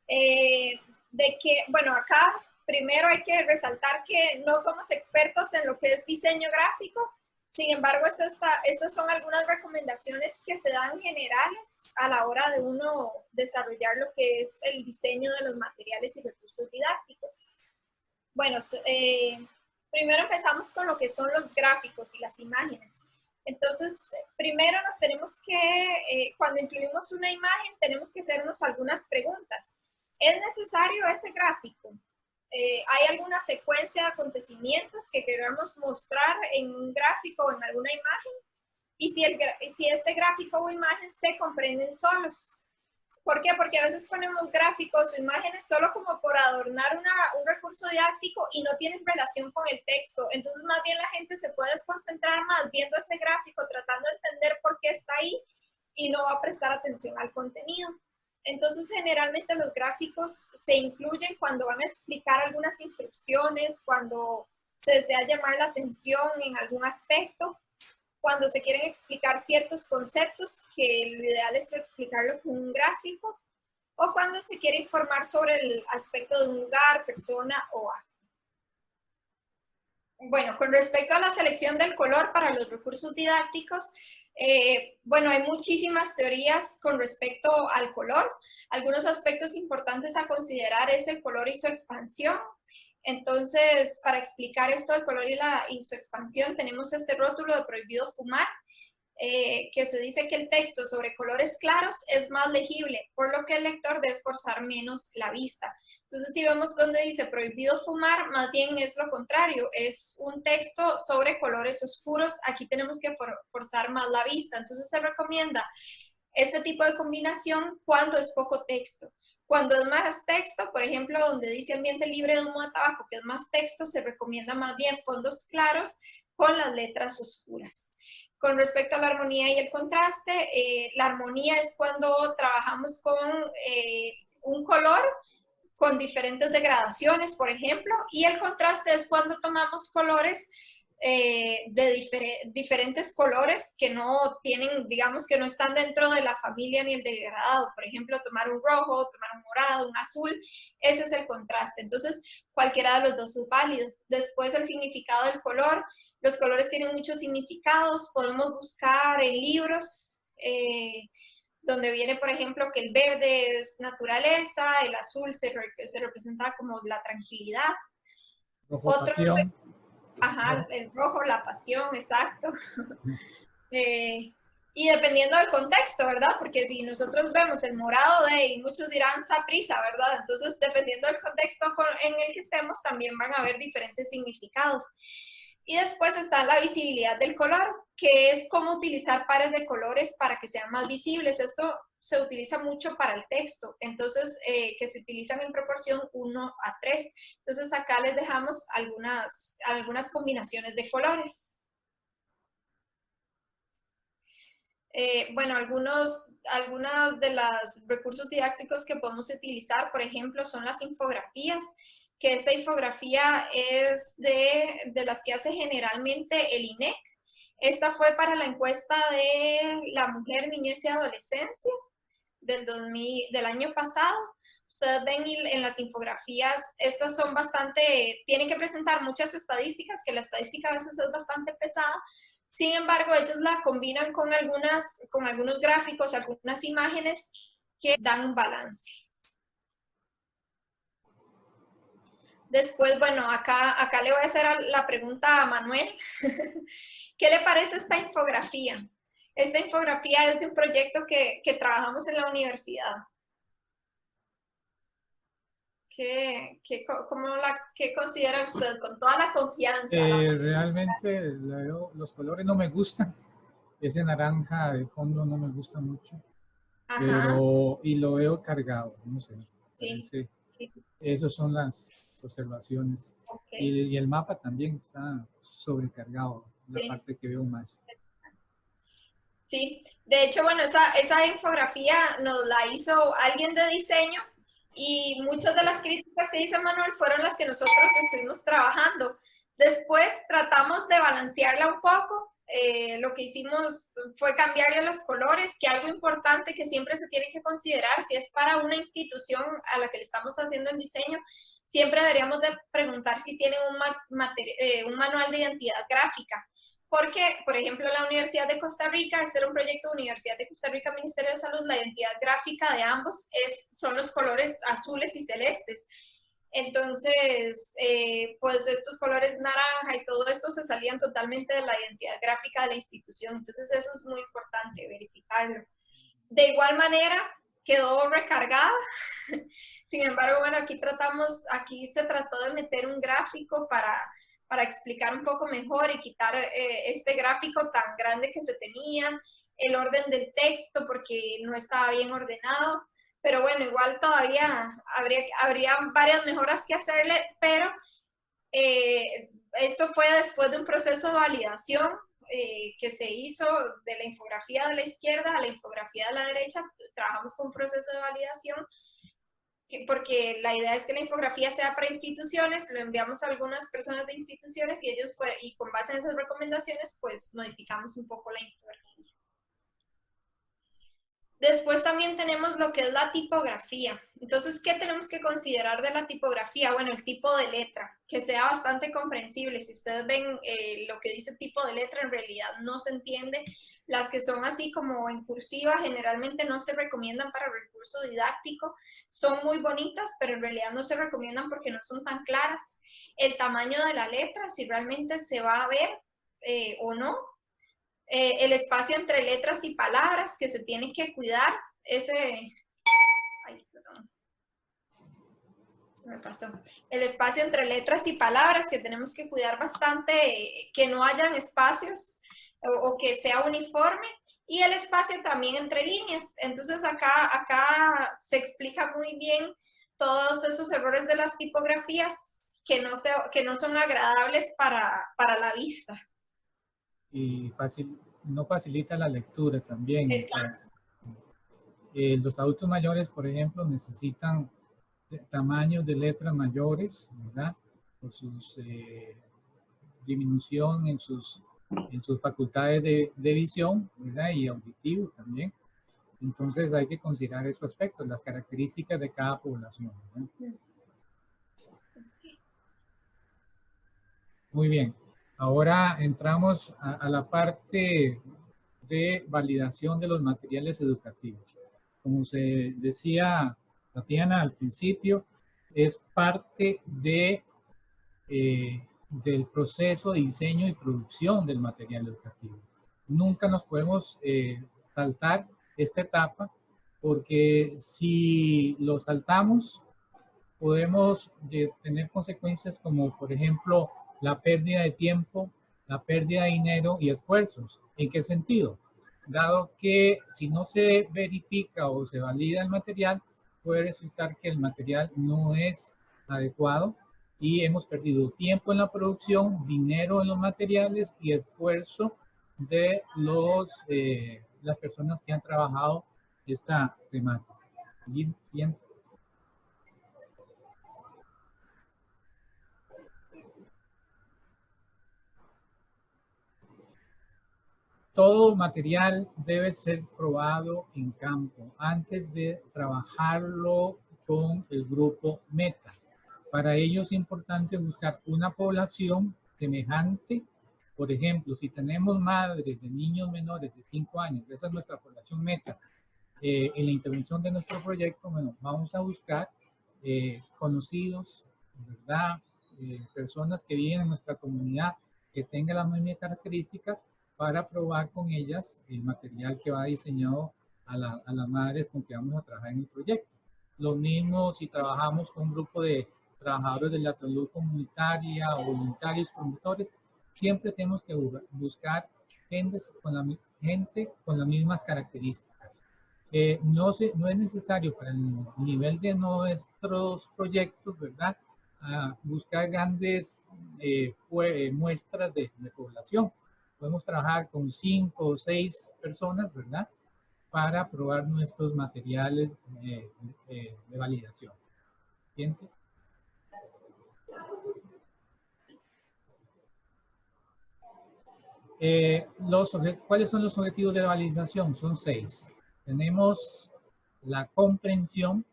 de que, bueno, acá primero hay que resaltar que no somos expertos en lo que es diseño gráfico. Sin embargo, estas son algunas recomendaciones que se dan generales a la hora de uno desarrollar lo que es el diseño de los materiales y recursos didácticos. Bueno, primero empezamos con lo que son los gráficos y las imágenes. Entonces, primero nos tenemos que, cuando incluimos una imagen, tenemos que hacernos algunas preguntas. ¿Es necesario ese gráfico? ¿Hay alguna secuencia de acontecimientos que queramos mostrar en un gráfico o en alguna imagen? Y si este gráfico o imagen se comprenden solos. ¿Por qué? Porque a veces ponemos gráficos o imágenes solo como por adornar un recurso didáctico y no tienen relación con el texto. Entonces, más bien la gente se puede desconcentrar más viendo ese gráfico, tratando de entender por qué está ahí y no va a prestar atención al contenido. Entonces, generalmente los gráficos se incluyen cuando van a explicar algunas instrucciones, cuando se desea llamar la atención en algún aspecto, cuando se quieren explicar ciertos conceptos, que lo ideal es explicarlo con un gráfico, o cuando se quiere informar sobre el aspecto de un lugar, persona o acto. Bueno, con respecto a la selección del color para los recursos didácticos, bueno, hay muchísimas teorías con respecto al color. Algunos aspectos importantes a considerar es el color y su expansión. Entonces, para explicar esto del color y su expansión, tenemos este rótulo de prohibido fumar, que se dice que el texto sobre colores claros es más legible, por lo que el lector debe forzar menos la vista. Entonces, si vemos donde dice prohibido fumar, más bien es lo contrario, es un texto sobre colores oscuros. Aquí tenemos que forzar más la vista. Entonces, se recomienda este tipo de combinación cuando es poco texto. Cuando es más texto, por ejemplo, donde dice ambiente libre de humo de tabaco, que es más texto, se recomienda más bien fondos claros con las letras oscuras. Con respecto a la armonía y el contraste, la armonía es cuando trabajamos con un color con diferentes degradaciones, por ejemplo, y el contraste es cuando tomamos colores de diferentes colores que no tienen, digamos, que no están dentro de la familia ni el degradado. Por ejemplo, tomar un rojo, tomar un morado, un azul, ese es el contraste. Entonces, cualquiera de los dos es válido. Después, el significado del color. Los colores tienen muchos significados. Podemos buscar en libros donde viene, por ejemplo, que el verde es naturaleza, el azul se representa como la tranquilidad. Rojo, pasión. Ajá, el rojo, la pasión, exacto. Y dependiendo del contexto, ¿verdad? Porque si nosotros vemos el morado y muchos dirán saprissa, ¿verdad? Entonces, dependiendo del contexto en el que estemos, también van a haber diferentes significados. Y después está la visibilidad del color, que es cómo utilizar pares de colores para que sean más visibles. Esto se utiliza mucho para el texto, entonces que se utilizan en proporción 1:3. Entonces acá les dejamos algunas combinaciones de colores. Bueno, algunos de los recursos didácticos que podemos utilizar, por ejemplo, son las infografías, que esta infografía es de las que hace generalmente el INEC. Esta fue para la encuesta de la mujer, niñez y adolescencia del año pasado. Ustedes ven en las infografías, estas son bastante, tienen que presentar muchas estadísticas, que la estadística a veces es bastante pesada. Sin embargo, ellos la combinan con algunos gráficos, algunas imágenes que dan un balance. Después, bueno, acá le voy a hacer la pregunta a Manuel. ¿Qué le parece esta infografía? Esta infografía es de un proyecto que trabajamos en la universidad. ¿Qué considera usted con toda la confianza? Realmente los colores no me gustan. Ese naranja de fondo no me gusta mucho. Ajá. Y lo veo cargado, no sé. Sí, Sí. sí. Esas son las observaciones. Okay. Y el mapa también está sobrecargado, la Sí. parte que veo más. Sí, de hecho, bueno, esa infografía nos la hizo alguien de diseño y muchas de las críticas que dice Manuel fueron las que nosotros estuvimos trabajando. Después tratamos de balancearla un poco. Lo que hicimos fue cambiarle los colores, que algo importante que siempre se tiene que considerar, si es para una institución a la que le estamos haciendo el diseño, siempre deberíamos de preguntar si tienen un manual de identidad gráfica. Porque, por ejemplo, la Universidad de Costa Rica, este era un proyecto de Universidad de Costa Rica, Ministerio de Salud, la identidad gráfica de ambos son los colores azules y celestes. Entonces, pues estos colores naranja y todo esto se salían totalmente de la identidad gráfica de la institución. Entonces, eso es muy importante verificarlo. De igual manera, quedó recargada. Sin embargo, bueno, aquí se trató de meter un gráfico para explicar un poco mejor y quitar este gráfico tan grande que se tenía, el orden del texto porque no estaba bien ordenado, pero bueno, igual todavía habría varias mejoras que hacerle, pero esto fue después de un proceso de validación que se hizo de la infografía de la izquierda a la infografía de la derecha. Trabajamos con un proceso de validación porque la idea es que la infografía sea para instituciones, lo enviamos a algunas personas de instituciones y con base en esas recomendaciones, pues modificamos un poco la infografía. Después también tenemos lo que es la tipografía. Entonces, ¿qué tenemos que considerar de la tipografía? Bueno, el tipo de letra, que sea bastante comprensible. Si ustedes ven lo que dice tipo de letra, en realidad no se entiende. Las que son así como en cursiva, generalmente no se recomiendan para recurso didáctico. Son muy bonitas, pero en realidad no se recomiendan porque no son tan claras. El tamaño de la letra, si realmente se va a ver o no. El espacio entre letras y palabras que se tiene que cuidar, ay, perdón, se me pasó. El espacio entre letras y palabras que tenemos que cuidar bastante, que no hayan espacios o que sea uniforme, y el espacio también entre líneas. Entonces acá se explica muy bien todos esos errores de las tipografías que no son agradables para la vista. Y no facilita la lectura también. O sea, los adultos mayores, por ejemplo, necesitan tamaños de letras mayores, ¿verdad? Por su disminución en sus facultades de visión, ¿verdad? Y auditivo también. Entonces hay que considerar esos aspectos, las características de cada población, ¿verdad? Muy bien. Ahora entramos a la parte de validación de los materiales educativos. Como se decía Tatiana al principio, es parte del proceso de diseño y producción del material educativo. Nunca nos podemos saltar esta etapa porque si lo saltamos podemos tener consecuencias como, por ejemplo, la pérdida de tiempo, la pérdida de dinero y esfuerzos. ¿En qué sentido? Dado que si no se verifica o se valida el material, puede resultar que el material no es adecuado y hemos perdido tiempo en la producción, dinero en los materiales y esfuerzo de las personas que han trabajado esta temática. Siguiente. Todo material debe ser probado en campo antes de trabajarlo con el grupo meta. Para ello es importante buscar una población semejante. Por ejemplo, si tenemos madres de niños menores de 5 años, esa es nuestra población meta, en la intervención de nuestro proyecto, bueno, vamos a buscar conocidos, ¿verdad? Personas que viven en nuestra comunidad que tengan las mismas características para probar con ellas el material que va diseñado a las madres con que vamos a trabajar en el proyecto. Lo mismo si trabajamos con un grupo de trabajadores de la salud comunitaria o voluntarios promotores, siempre tenemos que buscar gente con las mismas características. No es necesario para el nivel de nuestros proyectos, ¿verdad? Buscar grandes muestras de población. Podemos trabajar con 5 o 6 personas, ¿verdad? Para probar nuestros materiales de validación. ¿Siguiente? ¿Cuáles son los objetivos de la validación? Son 6. Tenemos la comprensión.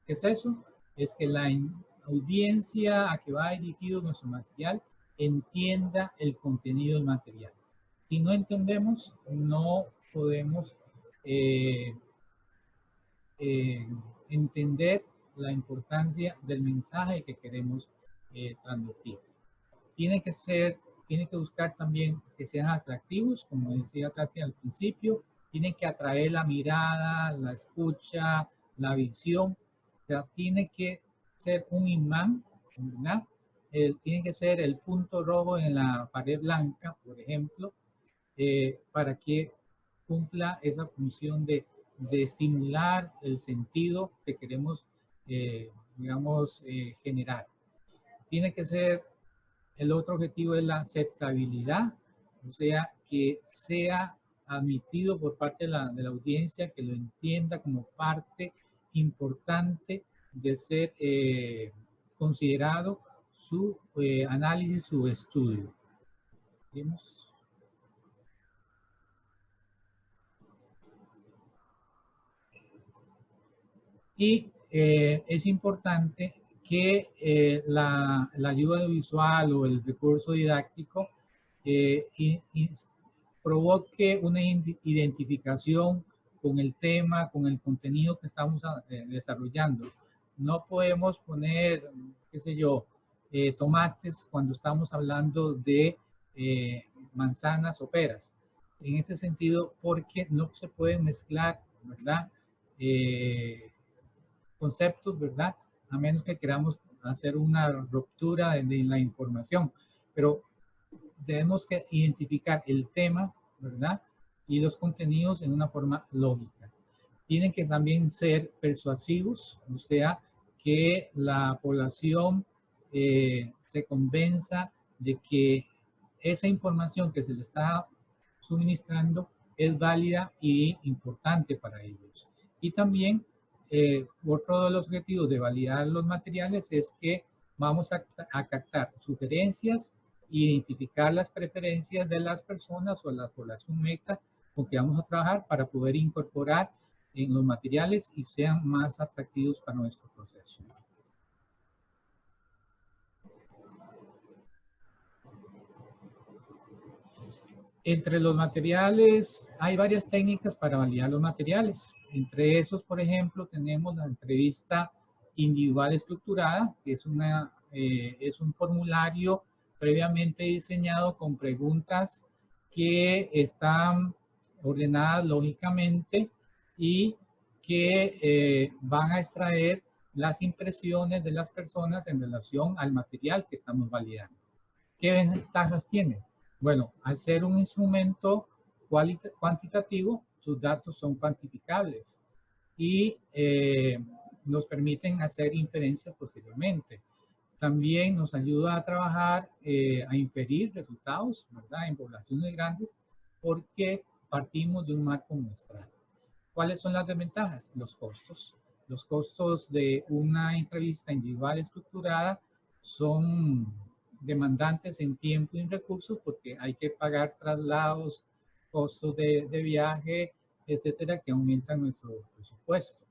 ¿Qué es eso? Es que la audiencia a que va dirigido nuestro material entienda el contenido del material. Si no entendemos, no podemos entender la importancia del mensaje que queremos transmitir. Tiene que buscar también que sean atractivos, como decía Tati al principio, tienen que atraer la mirada, la escucha, la visión. O sea, tiene que ser un imán, ¿verdad? Tiene que ser el punto rojo en la pared blanca, por ejemplo, para que cumpla esa función de estimular el sentido que queremos, digamos, generar. Tiene que ser, el otro objetivo es la aceptabilidad, o sea, que sea admitido por parte de la audiencia, que lo entienda como parte importante de ser considerado su análisis, su estudio. ¿Vimos? Y es importante que la ayuda audiovisual o el recurso didáctico provoque una identificación con el tema, con el contenido que estamos desarrollando. No podemos poner, qué sé yo, tomates cuando estamos hablando de manzanas o peras. En este sentido, porque no se pueden mezclar, ¿verdad? Conceptos, ¿verdad? A menos que queramos hacer una ruptura de la información. Pero tenemos que identificar el tema, ¿verdad? Y los contenidos en una forma lógica. Tienen que también ser persuasivos, o sea, que la población se convenza de que esa información que se le está suministrando es válida y importante para ellos. Y también otro de los objetivos de validar los materiales es que vamos a captar sugerencias, identificar las preferencias de las personas o la población meta con que vamos a trabajar para poder incorporar en los materiales y sean más atractivos para nuestro proceso. Entre los materiales hay varias técnicas para validar los materiales. Entre esos, por ejemplo, tenemos la entrevista individual estructurada, que es un formulario previamente diseñado con preguntas que están ordenadas lógicamente y que van a extraer las impresiones de las personas en relación al material que estamos validando. ¿Qué ventajas tiene? Bueno, al ser un instrumento cuantitativo, sus datos son cuantificables y nos permiten hacer inferencias posteriormente. También nos ayuda a trabajar, a inferir resultados, ¿verdad? En poblaciones grandes, porque partimos de un marco muestral. ¿Cuáles son las desventajas? Los costos. Los costos de una entrevista individual estructurada son demandantes en tiempo y en recursos porque hay que pagar traslados, costos de viaje, etcétera, que aumentan nuestro presupuesto.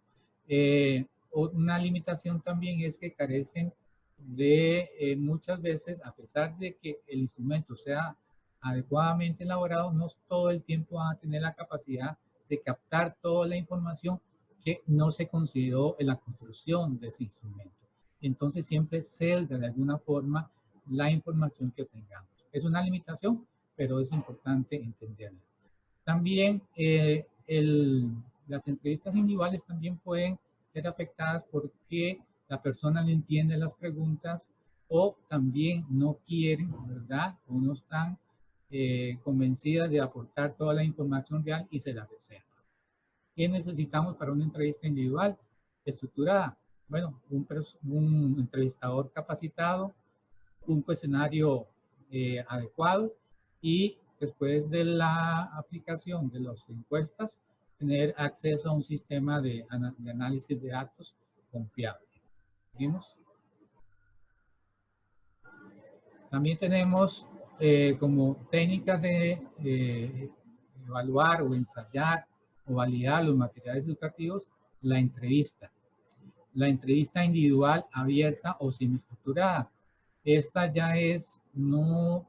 una limitación también es que carecen de muchas veces, a pesar de que el instrumento sea adecuadamente elaborado, no todo el tiempo van a tener la capacidad de captar toda la información que no se consideró en la construcción de ese instrumento. Entonces siempre sesga de alguna forma la información que tengamos. Es una limitación, pero es importante entenderla. También las entrevistas individuales también pueden ser afectadas porque la persona no entiende las preguntas o también no quieren, ¿verdad? O no están convencidas de aportar toda la información real y se la reservan. ¿Qué necesitamos para una entrevista individual estructurada? Bueno, un entrevistador capacitado, un cuestionario adecuado y después de la aplicación de las encuestas, tener acceso a un sistema de análisis de datos confiable. ¿Seguimos? También tenemos como técnicas de evaluar o ensayar o validar los materiales educativos, la entrevista individual, abierta o semiestructurada. Esta ya no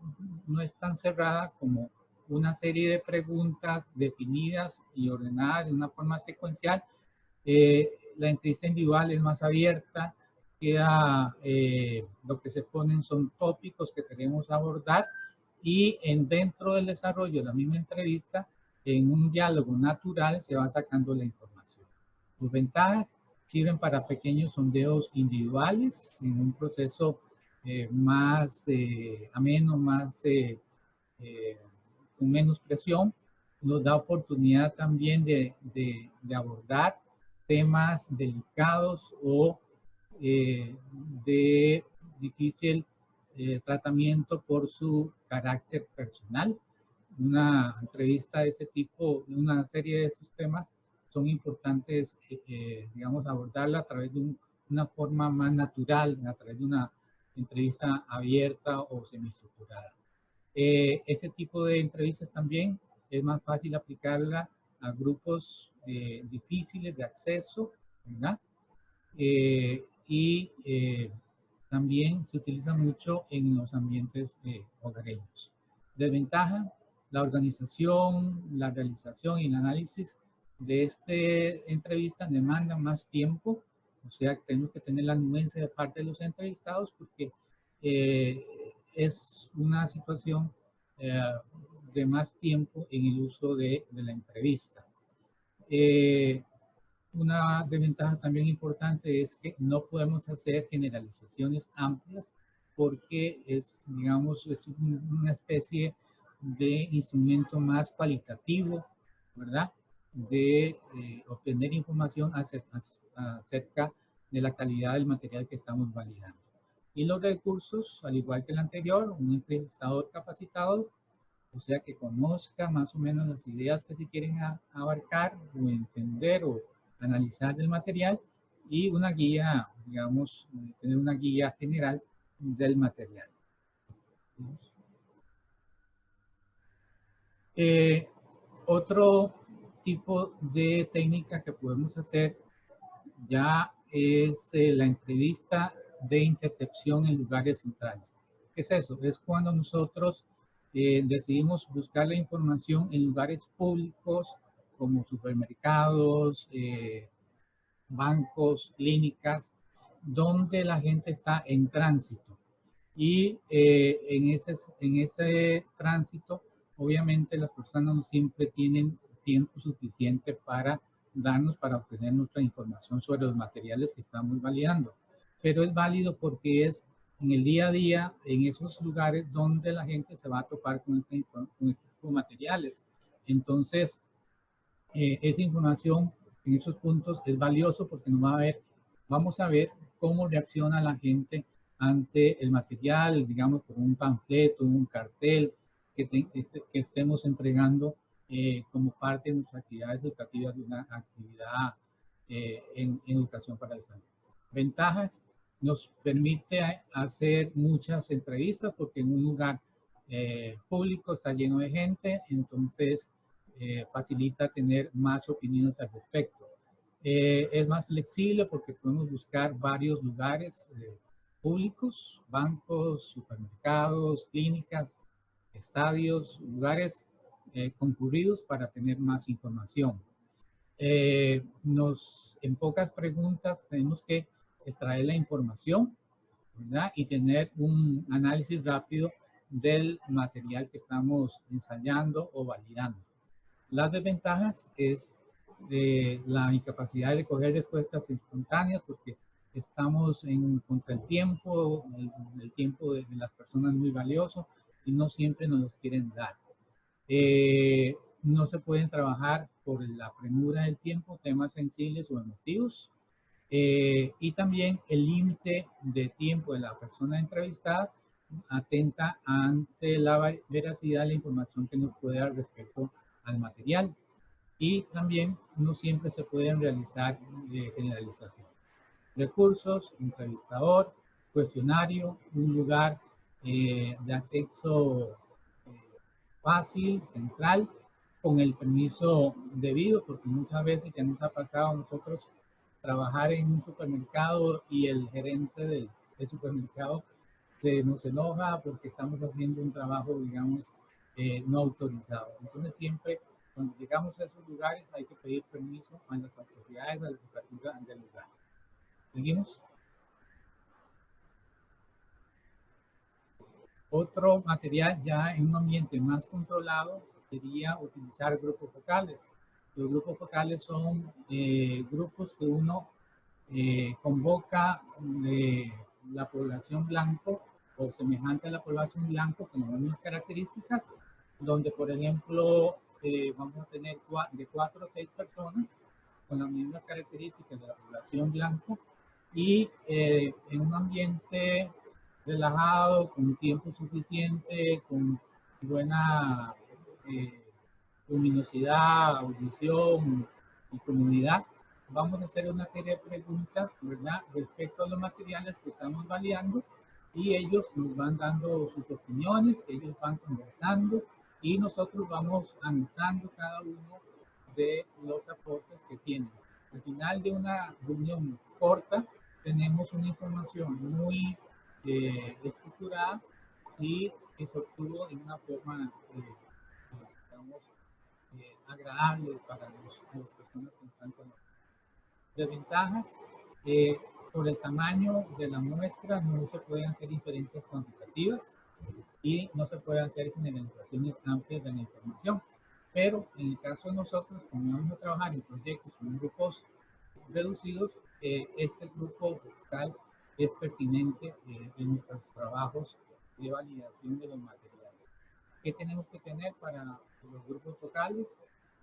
es tan cerrada como una serie de preguntas definidas y ordenadas de una forma secuencial. La entrevista individual es más abierta, lo que se ponen son tópicos que queremos abordar y dentro del desarrollo de la misma entrevista, en un diálogo natural, se va sacando la información. Sus ventajas sirven para pequeños sondeos individuales en un proceso más ameno, con menos presión. Nos da oportunidad también de abordar temas delicados o de difícil tratamiento por su carácter personal. Una entrevista de ese tipo, una serie de esos temas, son importantes, digamos, abordarla a través de una forma más natural, a través de una entrevista abierta o semiestructurada. Ese tipo de entrevistas también es más fácil aplicarla a grupos difíciles de acceso, ¿verdad? También se utiliza mucho en los ambientes hogareños. Desventaja: la organización, la realización y el análisis de esta entrevista demanda más tiempo, o sea, tenemos que tener la anuencia de parte de los entrevistados porque es una situación de más tiempo en el uso de la entrevista. Una desventaja también importante es que no podemos hacer generalizaciones amplias porque digamos, es una especie de instrumento más cualitativo, ¿verdad? De obtener información acerca de la calidad del material que estamos validando. Y los recursos, al igual que el anterior, un entrevistador capacitado, o sea, que conozca más o menos las ideas que se quieren abarcar o entender o analizar del material, y una guía, digamos, tener una guía general del material. Otro tipo de técnica que podemos hacer ya es la entrevista de intercepción en lugares centrales. ¿Qué es eso? Es cuando nosotros decidimos buscar la información en lugares públicos como supermercados, bancos, clínicas, donde la gente está en tránsito. Y en ese tránsito, obviamente las personas no siempre tienen tiempo suficiente para obtener nuestra información sobre los materiales que estamos validando. Pero es válido porque es en el día a día, en esos lugares donde la gente se va a topar con este tipo de materiales. Entonces, esa información en esos puntos es valioso porque vamos a ver cómo reacciona la gente ante el material, digamos, por un panfleto, un cartel que estemos entregando como parte de nuestras actividades educativas, de una actividad en educación para el salud. Ventajas: nos permite hacer muchas entrevistas porque en un lugar público está lleno de gente, entonces facilita tener más opiniones al respecto. Es más flexible porque podemos buscar varios lugares públicos, bancos, supermercados, clínicas, estadios, lugares concurridos para tener más información. En pocas preguntas tenemos que extraer la información, ¿verdad? Y tener un análisis rápido del material que estamos ensayando o validando. Las desventajas es la incapacidad de coger respuestas espontáneas porque estamos contra el tiempo, el tiempo de las personas es muy valioso y no siempre nos los quieren dar. No se pueden trabajar por la premura del tiempo, temas sensibles o emotivos. Y también el límite de tiempo de la persona entrevistada atenta ante la veracidad de la información que nos puede dar respecto al material. Y también no siempre se pueden realizar generalizaciones. Recursos, entrevistador, cuestionario, un lugar de acceso fácil, central, con el permiso debido, porque muchas veces ya nos ha pasado a nosotros trabajar en un supermercado y el gerente del supermercado se nos enoja porque estamos haciendo un trabajo, digamos, no autorizado. Entonces siempre cuando llegamos a esos lugares hay que pedir permiso a las autoridades, a la jefatura del lugar. ¿Seguimos? Otro material ya en un ambiente más controlado sería utilizar grupos focales. Los grupos focales son grupos que uno convoca la población blanco o semejante a la población blanco con las mismas características, donde por ejemplo vamos a tener de 4 o 6 personas con las mismas características de la población blanco y en un ambiente relajado, con tiempo suficiente, con buena luminosidad, audición y comunidad. Vamos a hacer una serie de preguntas, ¿verdad?, respecto a los materiales que estamos validando y ellos nos van dando sus opiniones, ellos van conversando y nosotros vamos anotando cada uno de los aportes que tienen. Al final de una reunión corta tenemos una información muy estructurada y que se obtuvo de una forma, digamos, agradable para las personas que están con nosotros. Desventajas, por el tamaño de la muestra no se pueden hacer inferencias cuantitativas y no se pueden hacer generalizaciones amplias de la información. Pero en el caso de nosotros, como vamos a trabajar en proyectos con grupos reducidos, este grupo focal es pertinente en nuestros trabajos de validación de los materiales. ¿Qué tenemos que tener para los grupos focales?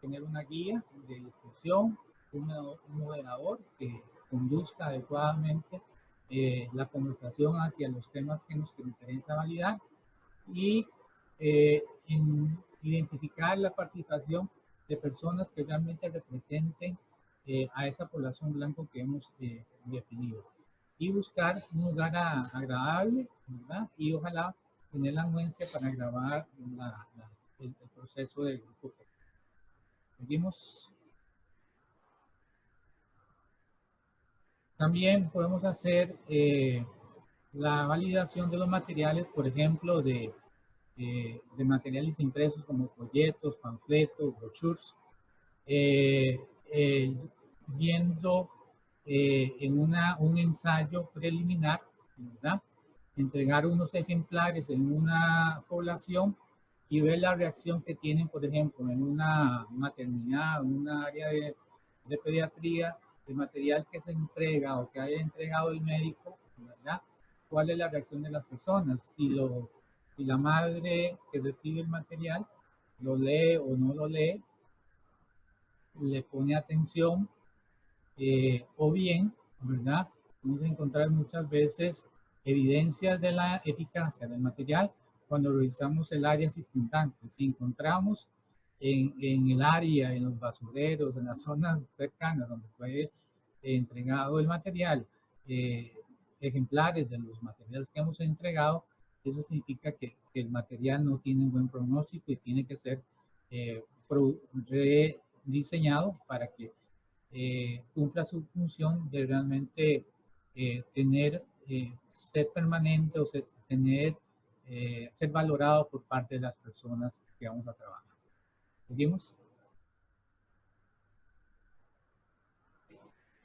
Tener una guía de discusión, un moderador que conduzca adecuadamente la conversación hacia los temas que nos interesa validar y identificar la participación de personas que realmente representen a esa población blanca que hemos definido y buscar un lugar agradable, ¿verdad? Y ojalá tener la anuencia para grabar el proceso del grupo. Seguimos. También podemos hacer la validación de los materiales, por ejemplo, de materiales impresos como folletos, panfletos, brochures, viendo en un ensayo preliminar, ¿verdad?, entregar unos ejemplares en una población y ver la reacción que tienen, por ejemplo, en una maternidad, en una área de pediatría, el material que se entrega o que haya entregado el médico, ¿verdad?, cuál es la reacción de las personas, si la madre que recibe el material lo lee o no lo lee, le pone atención, o bien, ¿verdad?, vamos a encontrar muchas veces evidencias de la eficacia del material cuando revisamos el área circundante. Si encontramos en el área, en los basureros, en las zonas cercanas donde fue entregado el material, ejemplares de los materiales que hemos entregado, eso significa que el material no tiene un buen pronóstico y tiene que ser rediseñado para que cumpla su función de realmente ser permanente o ser valorado por parte de las personas que vamos a trabajar. ¿Seguimos?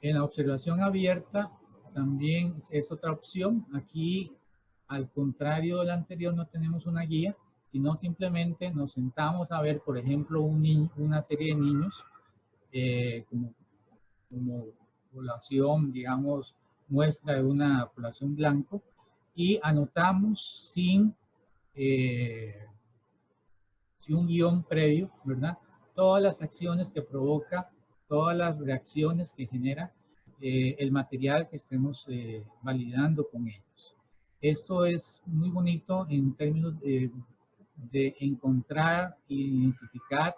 En la observación abierta también es otra opción. Aquí, al contrario del anterior, no tenemos una guía, sino simplemente nos sentamos a ver, por ejemplo, una serie de niños como población, digamos, muestra de una población blanco, y anotamos sin un guión previo, ¿verdad? Todas las acciones que provoca, todas las reacciones que genera el material que estemos validando con ellos. Esto es muy bonito en términos de encontrar e identificar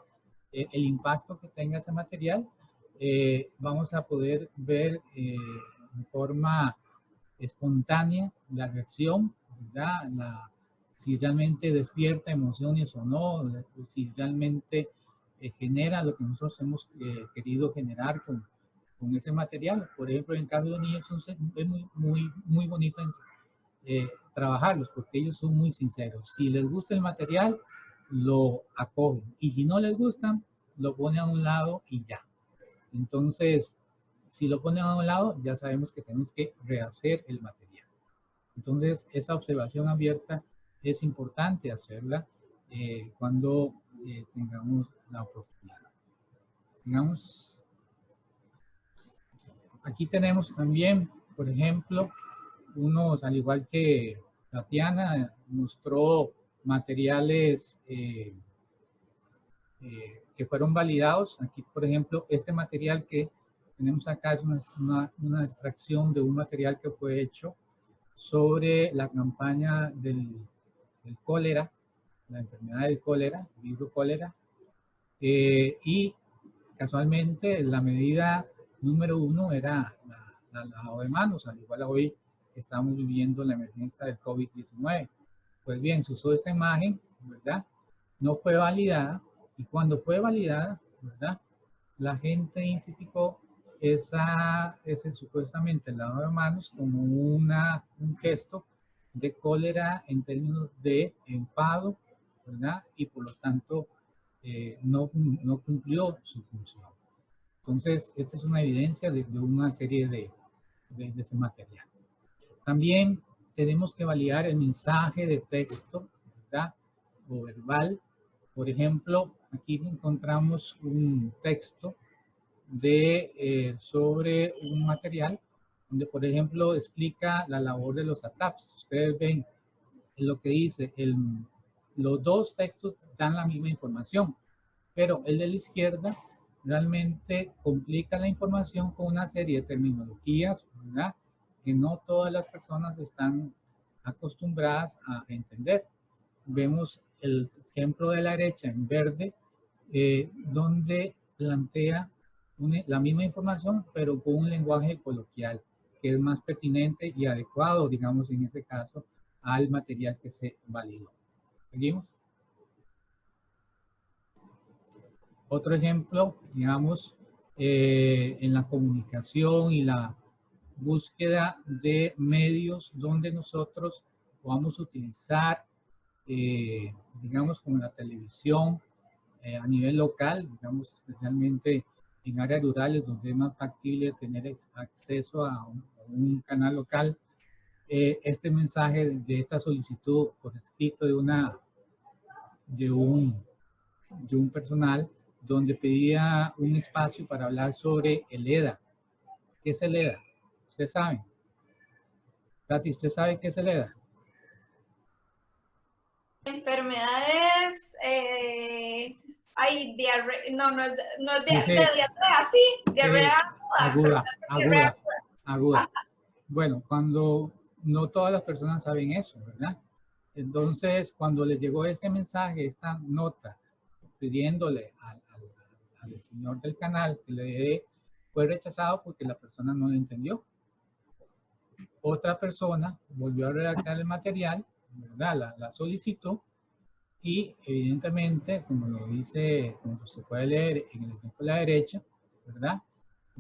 el impacto que tenga ese material. Vamos a poder ver de forma espontánea la reacción, ¿verdad? Si realmente despierta emociones o no, si realmente genera lo que nosotros hemos querido generar con ese material. Por ejemplo, en el caso de los niños es muy bonito trabajarlos porque ellos son muy sinceros. Si les gusta el material, lo acogen, y si no les gusta, lo ponen a un lado y ya. Entonces, si lo ponen a un lado, ya sabemos que tenemos que rehacer el material. Entonces, esa observación abierta es importante hacerla cuando tengamos la oportunidad. Sigamos. Aquí tenemos también, por ejemplo, al igual que Tatiana, mostró materiales que fueron validados. Aquí, por ejemplo, este material que tenemos acá es una extracción de un material que fue hecho sobre la campaña del cólera, la enfermedad del cólera, el virus cólera, y casualmente la medida número 1 era la lavado de manos, al igual hoy que estamos viviendo la emergencia del COVID-19. Pues bien, se usó esta imagen, ¿verdad? No fue validada, y cuando fue validada, ¿verdad? La gente identificó ese supuestamente lavado de manos como un gesto de cólera en términos de enfado, ¿verdad? Y por lo tanto no cumplió su función. Entonces, esta es una evidencia de una serie de ese material. También tenemos que validar el mensaje de texto, ¿verdad? O verbal. Por ejemplo, aquí encontramos un texto sobre un material donde, por ejemplo, explica la labor de los ATAPs. Ustedes ven lo que dice, los dos textos dan la misma información, pero el de la izquierda realmente complica la información con una serie de terminologías, ¿verdad?, que no todas las personas están acostumbradas a entender. Vemos el ejemplo de la derecha en verde, donde plantea la misma información, pero con un lenguaje coloquial, que es más pertinente y adecuado, digamos, en este caso, al material que se validó. ¿Seguimos? Otro ejemplo, digamos, en la comunicación y la búsqueda de medios donde nosotros podamos utilizar, digamos, como la televisión a nivel local, digamos, especialmente en áreas rurales donde es más factible tener acceso a un canal local. Este mensaje de esta solicitud por escrito de un personal donde pedía un espacio para hablar sobre el EDA. ¿Qué es el EDA? ¿Ustedes saben? Tati, ¿usted sabe qué es el EDA? Enfermedades, no es Sí, sí. de diarrea, sí, diarrea aguda. Bueno, cuando no todas las personas saben eso, ¿verdad? Entonces, cuando les llegó este mensaje, esta nota, pidiéndole al señor del canal que le dé, fue rechazado porque la persona no lo entendió. Otra persona volvió a redactar el material, ¿verdad? La solicitó, y evidentemente, como lo dice, como se puede leer en el ejemplo de la derecha, ¿verdad?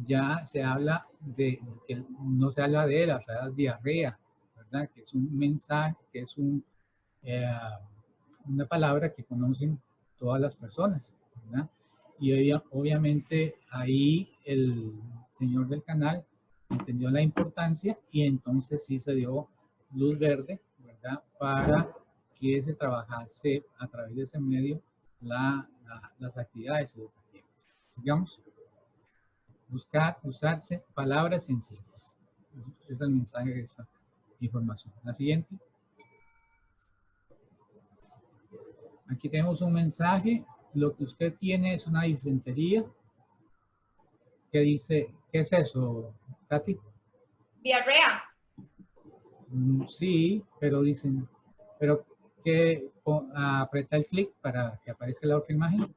ya se habla de, que no se habla de él, se habla de diarrea, ¿verdad? Que es un mensaje, que es una palabra que conocen todas las personas, ¿verdad? Y obviamente ahí el señor del canal entendió la importancia y entonces sí se dio luz verde, ¿verdad? Para que se trabajase a través de ese medio las actividades educativas. Digamos, buscar, usarse palabras sencillas. Ese es el mensaje de esta información. La siguiente. Aquí tenemos un mensaje. Lo que usted tiene es una disentería. ¿Qué dice? ¿Qué es eso, Tati? Diarrea. Sí, pero dicen, pero que aprieta el clic para que aparezca la otra imagen.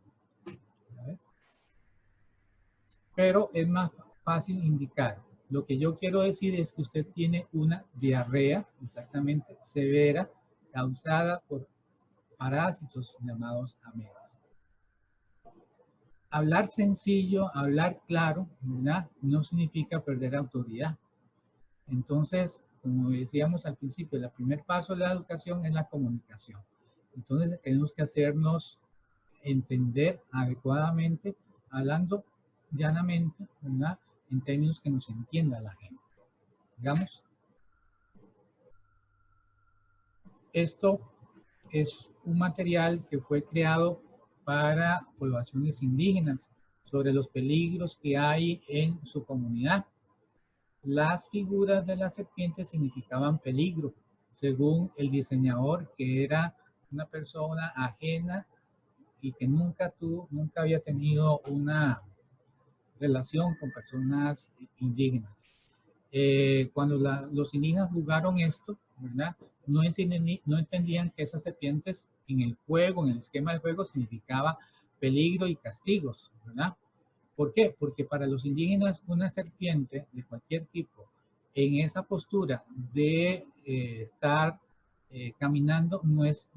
Pero es más fácil indicar. Lo que yo quiero decir es que usted tiene una diarrea exactamente severa causada por parásitos llamados amebas. Hablar sencillo, hablar claro, ¿verdad? No significa perder autoridad. Entonces, como decíamos al principio, el primer paso de la educación es la comunicación. Entonces, tenemos que hacernos entender adecuadamente, hablando llanamente, ¿verdad? En términos que nos entienda la gente. Digamos, esto es un material que fue creado para poblaciones indígenas sobre los peligros que hay en su comunidad. Las figuras de las serpientes significaban peligro, según el diseñador, que era una persona ajena y que nunca había tenido una relación con personas indígenas. Cuando los indígenas jugaron esto, ¿verdad? No entendían que esas serpientes en el juego, en el esquema del juego, significaba peligro y castigos, ¿verdad? ¿Por qué? Porque para los indígenas una serpiente de cualquier tipo en esa postura de estar caminando no es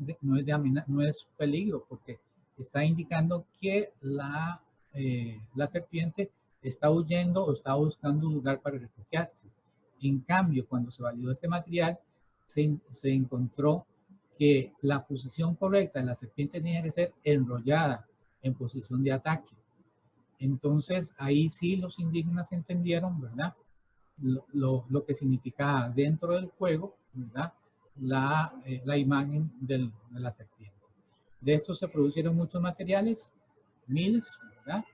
peligro, porque está indicando que la serpiente está huyendo o está buscando un lugar para refugiarse. En cambio, cuando se validó este material, se encontró que la posición correcta de la serpiente tenía que ser enrollada en posición de ataque. Entonces, ahí sí los indígenas entendieron, ¿verdad? Lo que significaba dentro del juego, ¿verdad? La imagen de la serpiente. De esto se produjeron muchos materiales, miles, ¿verdad?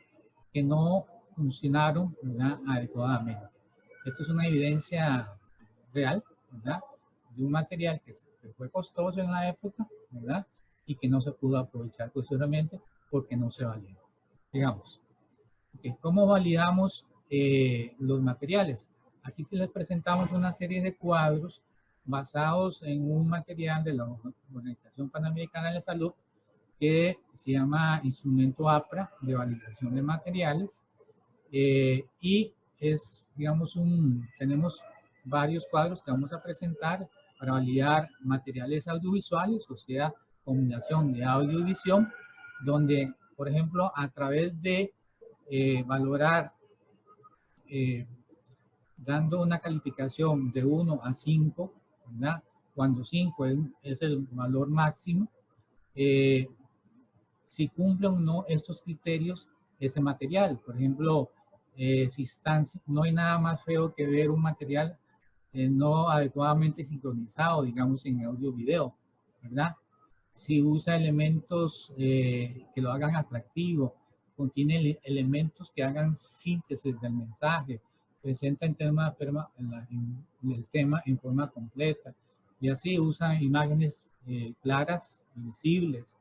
Que no funcionaron, ¿verdad? Adecuadamente. Esto es una evidencia real, ¿verdad? De un material que fue costoso en la época, ¿verdad? Y que no se pudo aprovechar posteriormente porque no se validó. Digamos. Okay. ¿Cómo validamos los materiales? Aquí les presentamos una serie de cuadros basados en un material de la Organización Panamericana de la Salud que se llama Instrumento APRA de Validación de Materiales y es, digamos, tenemos varios cuadros que vamos a presentar para validar materiales audiovisuales, o sea, combinación de audio y visión, donde, por ejemplo, a través de valorar dando una calificación de 1 a 5, ¿verdad? Cuando 5 es el valor máximo, si cumple o no estos criterios ese material. Por ejemplo, si no hay nada más feo que ver un material no adecuadamente sincronizado, digamos en audio video, ¿verdad? Si usa elementos que lo hagan atractivo, contiene elementos que hagan síntesis del mensaje, presenta el tema en forma completa, y así usa imágenes claras y visibles.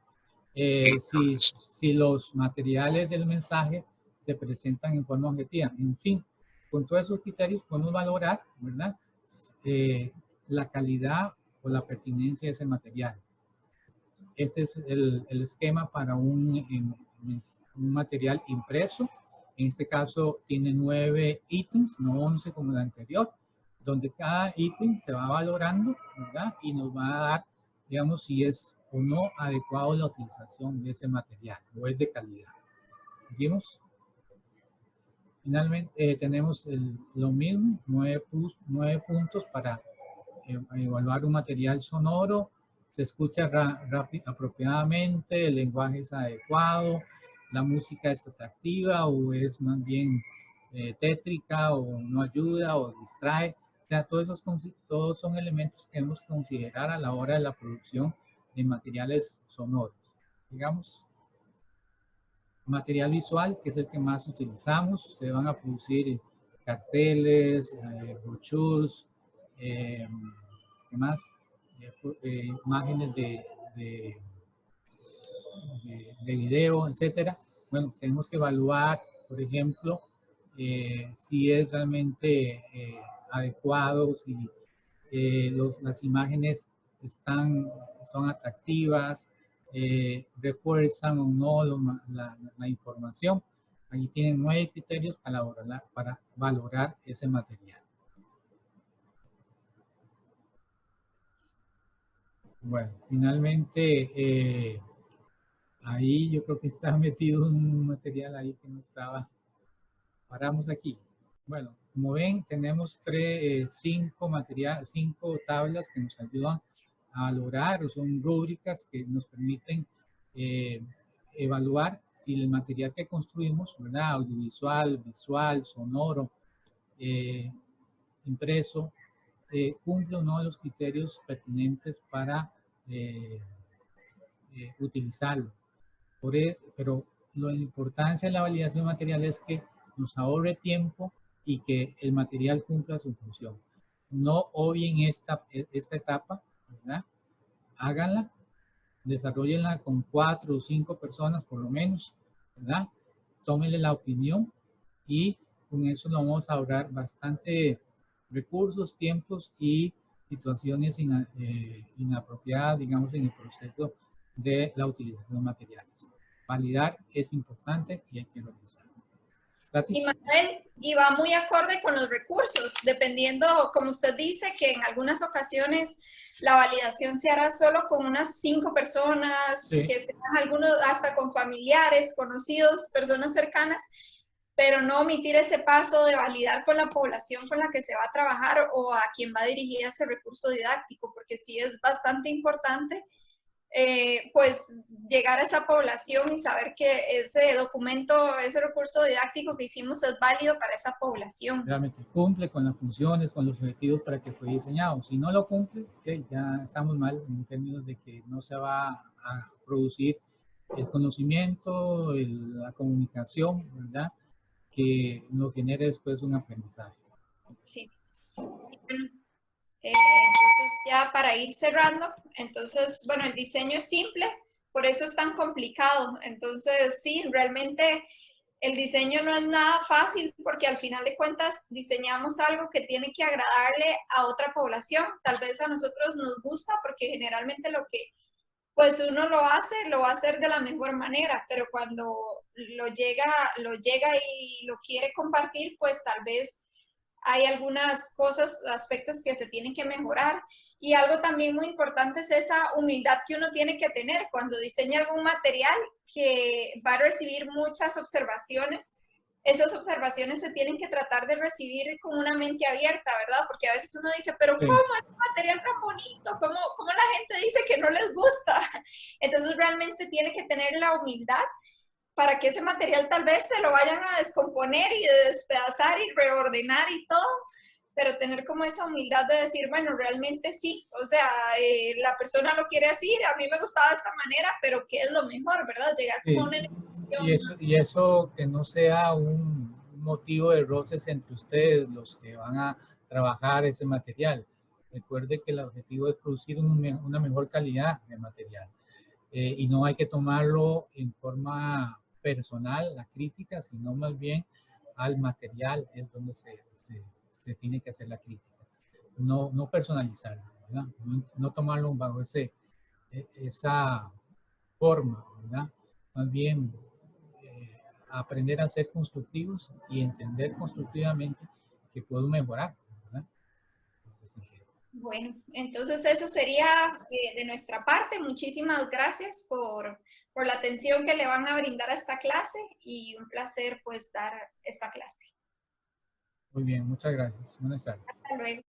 Si los materiales del mensaje se presentan en forma objetiva. En fin, con todos esos criterios podemos valorar, ¿verdad? La calidad o la pertinencia de ese material. Este es el esquema para un material impreso. En este caso tiene 9 ítems, no 11 como el anterior, donde cada ítem se va valorando, ¿verdad? Y nos va a dar, digamos, si es o no adecuado la utilización de ese material o es de calidad. ¿Seguimos? Finalmente, tenemos lo mismo, 9 puntos para evaluar un material sonoro. Se escucha apropiadamente, el lenguaje es adecuado, la música es atractiva o es más bien tétrica o no ayuda o distrae. O sea, todos son elementos que debemos considerar a la hora de la producción de materiales sonoros. Digamos, material visual, que es el que más utilizamos. Ustedes van a producir carteles, brochures, ¿qué más? Imágenes de video, etcétera. Bueno, tenemos que evaluar, por ejemplo, si es realmente adecuado, si las imágenes son atractivas, refuerzan o no la información. Allí tienen 9 criterios para valorar ese material. Bueno, finalmente, ahí yo creo que está metido un material ahí que no estaba. Paramos aquí. Bueno, como ven, tenemos 5 tablas que nos ayudan a lograr, o son rúbricas que nos permiten evaluar si el material que construimos, ¿verdad? Audiovisual, visual, sonoro, impreso, cumple uno de los criterios pertinentes para utilizarlo. Pero la importancia de la validación material es que nos ahorre tiempo y que el material cumpla su función. No obvien esta etapa, ¿verdad? Háganla, desarrollenla con 4 o 5 personas por lo menos, ¿verdad? Tómenle la opinión y con eso nos vamos a ahorrar bastante recursos, tiempos y situaciones inapropiadas, digamos, en el proceso de la utilización de materiales. Validar es importante y hay que realizar. Y Manuel, y va muy acorde con los recursos, dependiendo, como usted dice, que en algunas ocasiones la validación se hará solo con unas 5 personas, sí, que sean algunos hasta con familiares, conocidos, personas cercanas, pero no omitir ese paso de validar con la población con la que se va a trabajar o a quien va dirigir ese recurso didáctico, porque sí es bastante importante pues llegar a esa población y saber que ese documento, ese recurso didáctico que hicimos es válido para esa población. Realmente cumple con las funciones, con los objetivos para que fue diseñado. Si no lo cumple, okay, ya estamos mal en términos de que no se va a producir el conocimiento, la comunicación, ¿verdad? Que nos genere después un aprendizaje. Sí. Entonces ya para ir cerrando, entonces, bueno, el diseño es simple, por eso es tan complicado. Entonces, sí, realmente el diseño no es nada fácil porque al final de cuentas diseñamos algo que tiene que agradarle a otra población. Tal vez a nosotros nos gusta porque generalmente lo que pues uno lo va a hacer de la mejor manera, pero cuando lo llega y lo quiere compartir, pues tal vez hay algunas cosas, aspectos que se tienen que mejorar. Y algo también muy importante es esa humildad que uno tiene que tener cuando diseña algún material que va a recibir muchas observaciones. Esas observaciones se tienen que tratar de recibir con una mente abierta, ¿verdad? Porque a veces uno dice, pero ¿cómo es un material tan bonito? ¿Cómo la gente dice que no les gusta? Entonces realmente tiene que tener la humildad para que ese material tal vez se lo vayan a descomponer y despedazar y reordenar y todo, pero tener como esa humildad de decir, bueno, realmente sí, o sea, la persona lo quiere así, a mí me gustaba de esta manera, pero ¿qué es lo mejor, verdad? Llegar como a una negociación. Y eso que no sea un motivo de roces entre ustedes, los que van a trabajar ese material. Recuerde que el objetivo es producir una mejor calidad de material. Y no hay que tomarlo en forma personal, la crítica, sino más bien al material es donde se tiene que hacer la crítica. No personalizarlo, ¿verdad? No tomarlo bajo esa forma, ¿verdad? Más bien aprender a ser constructivos y entender constructivamente que puedo mejorar, ¿verdad? Bueno, entonces eso sería de nuestra parte. Muchísimas gracias por por la atención que le van a brindar a esta clase y un placer pues dar esta clase. Muy bien, muchas gracias. Buenas tardes. Hasta luego.